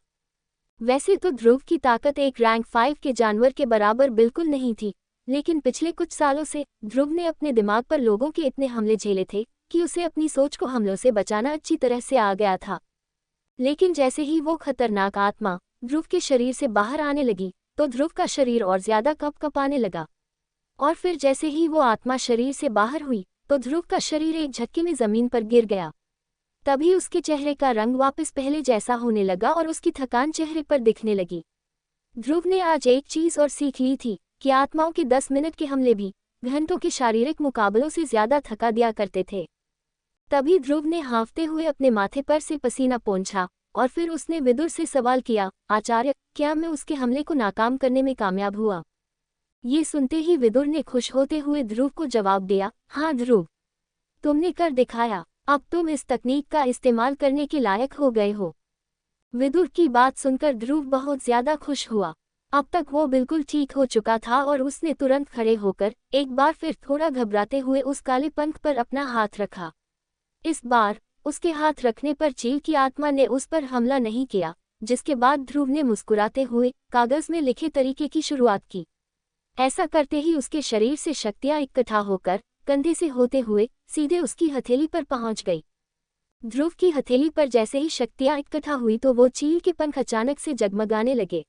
Speaker 1: वैसे तो ध्रुव की ताकत एक रैंक 5 के जानवर के बराबर बिल्कुल नहीं थी, लेकिन पिछले कुछ सालों से ध्रुव ने अपने दिमाग पर लोगों के इतने हमले झेले थे कि उसे अपनी सोच को हमलों से बचाना अच्छी तरह से आ गया था। लेकिन जैसे ही वो खतरनाक आत्मा ध्रुव के शरीर से बाहर आने लगी तो ध्रुव का शरीर और ज्यादा कँपकँपाने लगा। और फिर जैसे ही वो आत्मा शरीर से बाहर हुई तो ध्रुव का शरीर एक झटके में जमीन पर गिर गया। तभी उसके चेहरे का रंग वापस पहले जैसा होने लगा और उसकी थकान चेहरे पर दिखने लगी। ध्रुव ने आज एक चीज और सीख ली थी कि आत्माओं के 10 मिनट के हमले भी घंटों के शारीरिक मुकाबलों से ज्यादा थका दिया करते थे। तभी ध्रुव ने हाँफते हुए अपने माथे पर से पसीना पोंछा और फिर उसने विदुर से सवाल किया, आचार्य, क्या मैं उसके हमले को नाकाम करने में कामयाब हुआ? ये सुनते ही विदुर ने खुश होते हुए ध्रुव को जवाब दिया, हाँ ध्रुव, तुमने कर दिखाया। अब तुम इस तकनीक का इस्तेमाल करने के लायक हो गए हो। विदुर की बात सुनकर ध्रुव बहुत ज्यादा खुश हुआ। अब तक वो बिल्कुल ठीक हो चुका था और उसने तुरंत खड़े होकर एक बार फिर थोड़ा घबराते हुए उस काले पंख पर अपना हाथ रखा। इस बार उसके हाथ रखने पर चील की आत्मा ने उस पर हमला नहीं किया, जिसके बाद ध्रुव ने मुस्कुराते हुए कागज में लिखे तरीके की शुरुआत की। ऐसा करते ही उसके शरीर से शक्तियां इकट्ठा होकर कंधे से होते हुए सीधे उसकी हथेली पर पहुंच गई। ध्रुव की हथेली पर जैसे ही शक्तियां इकट्ठा हुई तो वो चील के पंख अचानक से जगमगाने लगे।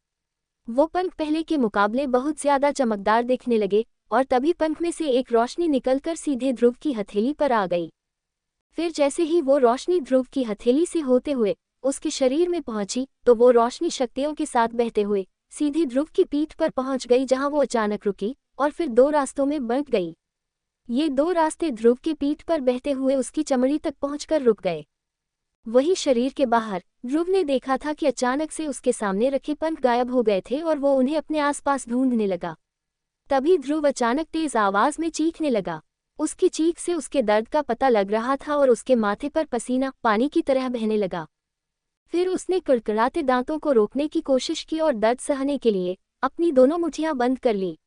Speaker 1: वो पंख पहले के मुकाबले बहुत ज्यादा चमकदार दिखने लगे और तभी पंख में से एक रोशनी निकलकर सीधे ध्रुव की हथेली पर आ गई। फिर जैसे ही वो रोशनी ध्रुव की हथेली से होते हुए उसके शरीर में पहुंची तो वो रोशनी शक्तियों के साथ बहते हुए सीधे ध्रुव की पीठ पर पहुंच गई, जहां वो अचानक रुकी और फिर 2 रास्तों में बंट गई। ये 2 रास्ते ध्रुव की पीठ पर बहते हुए उसकी चमड़ी तक पहुंचकर रुक गए। वही शरीर के बाहर ध्रुव ने देखा था कि अचानक से उसके सामने रखे पंख गायब हो गए थे और वो उन्हें अपने आसपास ढूंढने लगा। तभी ध्रुव अचानक तेज आवाज में चीखने लगा। उसकी चीख से उसके दर्द का पता लग रहा था और उसके माथे पर पसीना पानी की तरह बहने लगा। फिर उसने कड़कड़ाते दांतों को रोकने की कोशिश की और दर्द सहने के लिए अपनी दोनों मुट्ठियां बंद कर ली।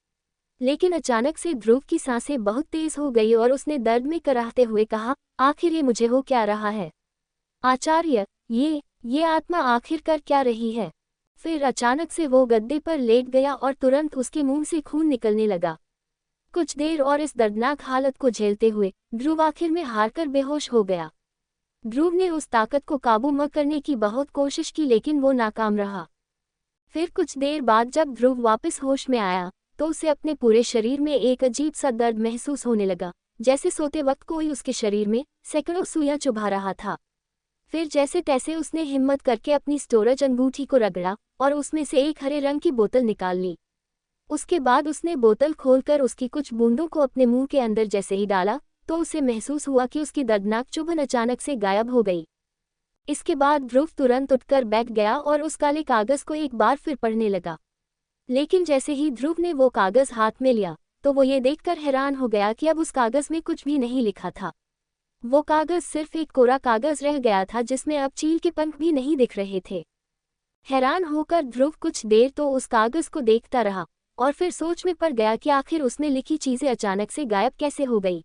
Speaker 1: लेकिन अचानक से ध्रुव की सांसें बहुत तेज हो गई और उसने दर्द में कराहते हुए कहा, आखिर ये मुझे हो क्या रहा है? आचार्य, ये आत्मा आखिर कर क्या रही है? फिर अचानक से वो गद्दे पर लेट गया और तुरंत उसके मुंह से खून निकलने लगा। कुछ देर और इस दर्दनाक हालत को झेलते हुए ध्रुव आखिर में हारकर बेहोश हो गया। ध्रुव ने उस ताकत को काबू में करने की बहुत कोशिश की, लेकिन वो नाकाम रहा। फिर कुछ देर बाद जब ध्रुव वापस होश में आया तो उसे अपने पूरे शरीर में एक अजीब सा दर्द महसूस होने लगा, जैसे सोते वक्त कोई उसके शरीर में सैकड़ों सुइयां चुभा रहा था। फिर जैसे तैसे उसने हिम्मत करके अपनी स्टोरेज अंगूठी को रगड़ा और उसमें से एक हरे रंग की बोतल निकाल ली। उसके बाद उसने बोतल खोलकर उसकी कुछ बूंदों को अपने मुंह के अंदर जैसे ही डाला तो उसे महसूस हुआ कि उसकी दर्दनाक चुभन अचानक से गायब हो गई। इसके बाद ध्रुव तुरंत उठकर बैठ गया और उस काले कागज को एक बार फिर पढ़ने लगा। लेकिन जैसे ही ध्रुव ने वो कागज हाथ में लिया तो वो ये देखकर हैरान हो गया कि अब उस कागज में कुछ भी नहीं लिखा था। वो कागज सिर्फ एक कोरा कागज रह गया था जिसमें अब चील के पंख भी नहीं दिख रहे थे। हैरान होकर ध्रुव कुछ देर तो उस कागज को देखता रहा और फिर सोच में पड़ गया कि आखिर उसमें लिखी चीजें अचानक से गायब कैसे हो गई।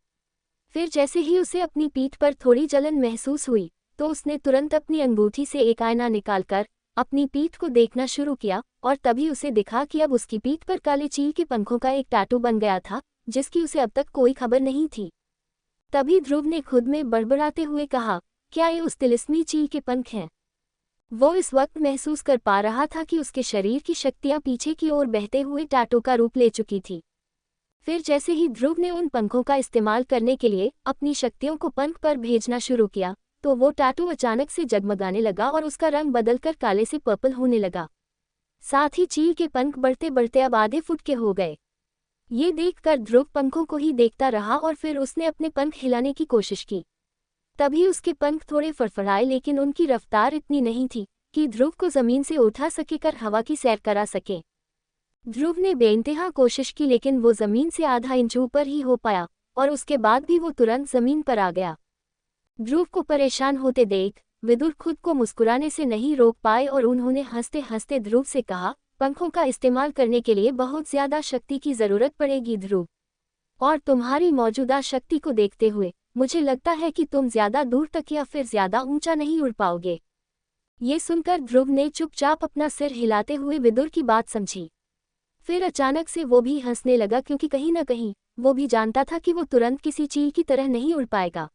Speaker 1: फिर जैसे ही उसे अपनी पीठ पर थोड़ी जलन महसूस हुई तो उसने तुरंत अपनी अंगूठी से एक आईना निकालकर अपनी पीठ को देखना शुरू किया और तभी उसे दिखा कि अब उसकी पीठ पर काले चील के पंखों का एक टैटू बन गया था, जिसकी उसे अब तक कोई खबर नहीं थी। तभी ध्रुव ने खुद में बड़बड़ाते हुए कहा, क्या ये उस तिलिस्मी चील के पंख हैं? वो इस वक्त महसूस कर पा रहा था कि उसके शरीर की शक्तियां पीछे की ओर बहते हुए टैटू का रूप ले चुकी थी। फिर जैसे ही ध्रुव ने उन पंखों का इस्तेमाल करने के लिए अपनी शक्तियों को पंख पर भेजना शुरू किया तो वो टैटू अचानक से जगमगाने लगा और उसका रंग बदलकर काले से पर्पल होने लगा। साथ ही चील के पंख बढ़ते बढ़ते अब आधे फुट के हो गए। ये देखकर ध्रुव पंखों को ही देखता रहा और फिर उसने अपने पंख हिलाने की कोशिश की। तभी उसके पंख थोड़े फड़फड़ाए, लेकिन उनकी रफ्तार इतनी नहीं थी कि ध्रुव को जमीन से उठा सके कर हवा की सैर करा सके। ध्रुव ने बेइंतहा कोशिश की लेकिन वो जमीन से आधा इंच ऊपर ही हो पाया और उसके बाद भी वो तुरंत जमीन पर आ गया। ध्रुव को परेशान होते देख विदुर खुद को मुस्कुराने से नहीं रोक पाए और उन्होंने हंसते हंसते ध्रुव से कहा, पंखों का इस्तेमाल करने के लिए बहुत ज्यादा शक्ति की जरूरत पड़ेगी ध्रुव, और तुम्हारी मौजूदा शक्ति को देखते हुए मुझे लगता है कि तुम ज्यादा दूर तक या फिर ज्यादा ऊंचा नहीं उड़ पाओगे। ये सुनकर ध्रुव ने चुपचाप अपना सिर हिलाते हुए विदुर की बात समझी। फिर अचानक से वो भी हंसने लगा क्योंकि कहीं न कहीं वो भी जानता था कि वो तुरंत किसी चील की तरह नहीं उड़ पाएगा।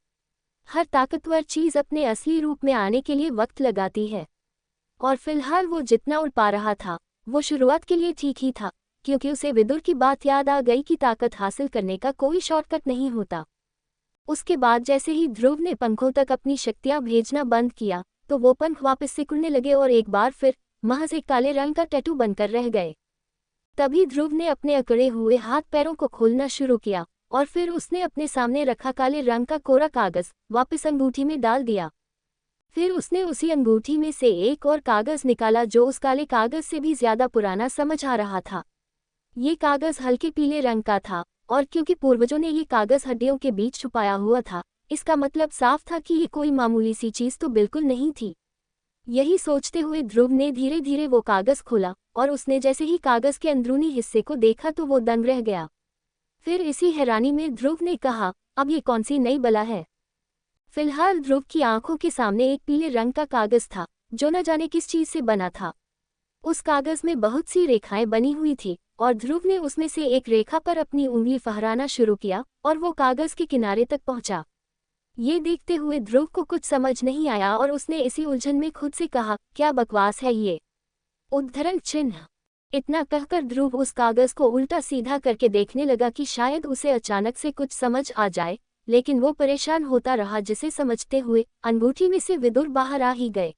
Speaker 1: हर ताकतवर चीज अपने असली रूप में आने के लिए वक्त लगाती है, और फिलहाल वो जितना उड़ पा रहा था वो शुरुआत के लिए ठीक ही था, क्योंकि उसे विदुर की बात याद आ गई कि ताकत हासिल करने का कोई शॉर्टकट नहीं होता। उसके बाद जैसे ही ध्रुव ने पंखों तक अपनी शक्तियां भेजना बंद किया तो वो पंख वापस सिकुड़ने लगे और एक बार फिर महज एक काले रंग का टैटू बनकर रह गए। तभी ध्रुव ने अपने अकड़े हुए हाथ पैरों को खोलना शुरू किया और फिर उसने अपने सामने रखा काले रंग का कोरा कागज वापस अंगूठी में डाल दिया। फिर उसने उसी अंगूठी में से एक और कागज निकाला जो उस काले कागज से भी ज्यादा पुराना समझ आ रहा था। ये कागज हल्के पीले रंग का था और क्योंकि पूर्वजों ने ये कागज हड्डियों के बीच छुपाया हुआ था, इसका मतलब साफ था कि ये कोई मामूली सी चीज तो बिल्कुल नहीं थी। यही सोचते हुए ध्रुव ने धीरे धीरे वो कागज खोला और उसने जैसे ही कागज के अंदरूनी हिस्से को देखा तो वो दंग रह गया। फिर इसी हैरानी में ध्रुव ने कहा, अब ये कौन सी नई बला है। फिलहाल ध्रुव की आंखों के सामने एक पीले रंग का कागज था जो न जाने किस चीज से बना था। उस कागज में बहुत सी रेखाएं बनी हुई थी और ध्रुव ने उसमें से एक रेखा पर अपनी उंगली फहराना शुरू किया और वो कागज के किनारे तक पहुंचा। ये देखते हुए ध्रुव को कुछ समझ नहीं आया और उसने इसी उलझन में खुद से कहा, क्या बकवास है ये, उद्धरण चिन्ह। इतना कहकर ध्रुव उस कागज को उल्टा सीधा करके देखने लगा कि शायद उसे अचानक से कुछ समझ आ जाए, लेकिन वो परेशान होता रहा जिसे समझते हुए अंगूठी में से विदुर बाहर आ ही गए।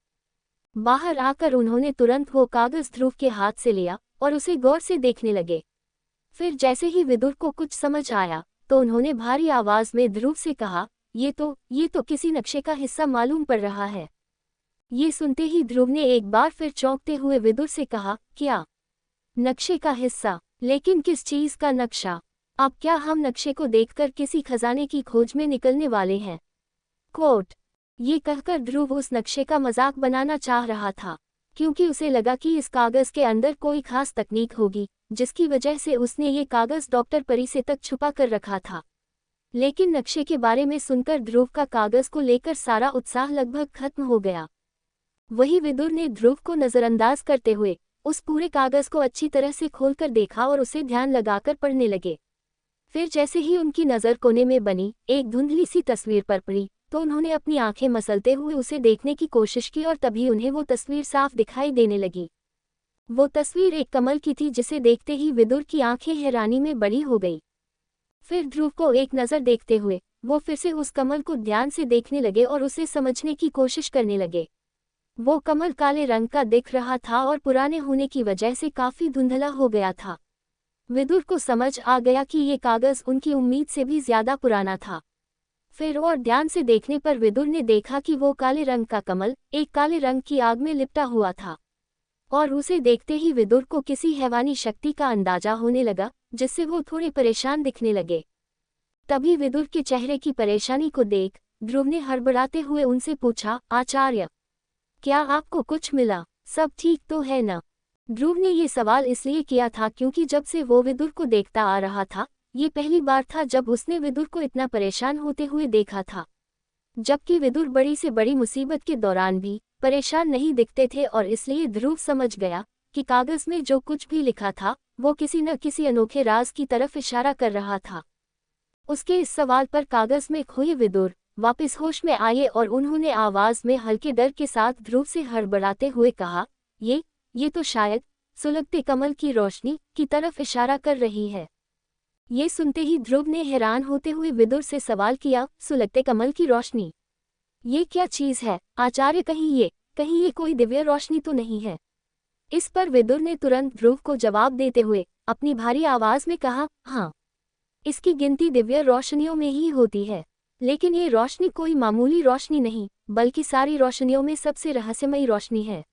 Speaker 1: बाहर आकर उन्होंने तुरंत वो कागज ध्रुव के हाथ से लिया और उसे गौर से देखने लगे। फिर जैसे ही विदुर को कुछ समझ आया तो उन्होंने भारी आवाज में ध्रुव से कहा, ये तो किसी नक्शे का हिस्सा मालूम पड़ रहा है। ये सुनते ही ध्रुव ने एक बार फिर चौंकते हुए विदुर से कहा, क्या नक्शे का हिस्सा? लेकिन किस चीज का नक्शा? अब क्या हम नक्शे को देखकर किसी खजाने की खोज में निकलने वाले हैं? कोट। ये कहकर ध्रुव उस नक्शे का मजाक बनाना चाह रहा था, क्योंकि उसे लगा कि इस कागज के अंदर कोई खास तकनीक होगी जिसकी वजह से उसने ये कागज डॉक्टर परी से तक छुपा कर रखा था। लेकिन नक्शे के बारे में सुनकर ध्रुव का कागज को लेकर सारा उत्साह लगभग खत्म हो गया। वही विदुर ने ध्रुव को नजरअंदाज करते हुए उस पूरे कागज को अच्छी तरह से खोलकर देखा और उसे ध्यान लगाकर पढ़ने लगे। फिर जैसे ही उनकी नज़र कोने में बनी एक धुंधली सी तस्वीर पर पड़ी तो उन्होंने अपनी आंखें मसलते हुए उसे देखने की कोशिश की और तभी उन्हें वो तस्वीर साफ दिखाई देने लगी। वो तस्वीर एक कमल की थी जिसे देखते ही विदुर की आंखें हैरानी में बड़ी हो गई। फिर ध्रुव को एक नज़र देखते हुए वो फिर से उस कमल को ध्यान से देखने लगे और उसे समझने की कोशिश करने लगे। वो कमल काले रंग का दिख रहा था और पुराने होने की वजह से काफी धुंधला हो गया था। विदुर को समझ आ गया कि ये कागज उनकी उम्मीद से भी ज्यादा पुराना था। फिर और ध्यान से देखने पर विदुर ने देखा कि वो काले रंग का कमल एक काले रंग की आग में लिपटा हुआ था, और उसे देखते ही विदुर को किसी हैवानी शक्ति का अंदाजा होने लगा जिससे वो थोड़े परेशान दिखने लगे। तभी विदुर के चेहरे की परेशानी को देख ध्रुव ने हड़बड़ाते हुए उनसे पूछा, आचार्य, क्या आपको कुछ मिला? सब ठीक तो है न? ध्रुव ने ये सवाल इसलिए किया था क्योंकि जब से वो विदुर को देखता आ रहा था ये पहली बार था जब उसने विदुर को इतना परेशान होते हुए देखा था। जबकि विदुर बड़ी से बड़ी मुसीबत के दौरान भी परेशान नहीं दिखते थे और इसलिए ध्रुव समझ गया कि कागज में जो कुछ भी लिखा था वो किसी न किसी अनोखे राज की तरफ इशारा कर रहा था। उसके इस सवाल पर कागज में खोए विदुर वापस होश में आए और उन्होंने आवाज में हल्के डर के साथ ध्रुव से हड़बड़ाते हुए कहा, ये तो शायद सुलगते कमल की रोशनी की तरफ इशारा कर रही है। ये सुनते ही ध्रुव ने हैरान होते हुए विदुर से सवाल किया, सुलगते कमल की रोशनी? ये क्या चीज है आचार्य? कहीं ये कोई दिव्य रोशनी तो नहीं है? इस पर विदुर ने तुरंत ध्रुव को जवाब देते हुए अपनी भारी आवाज में कहा, हाँ, इसकी गिनती दिव्य रोशनियों में ही होती है, लेकिन ये रोशनी कोई मामूली रोशनी नहीं बल्कि सारी रोशनियों में सबसे रहस्यमयी रोशनी है।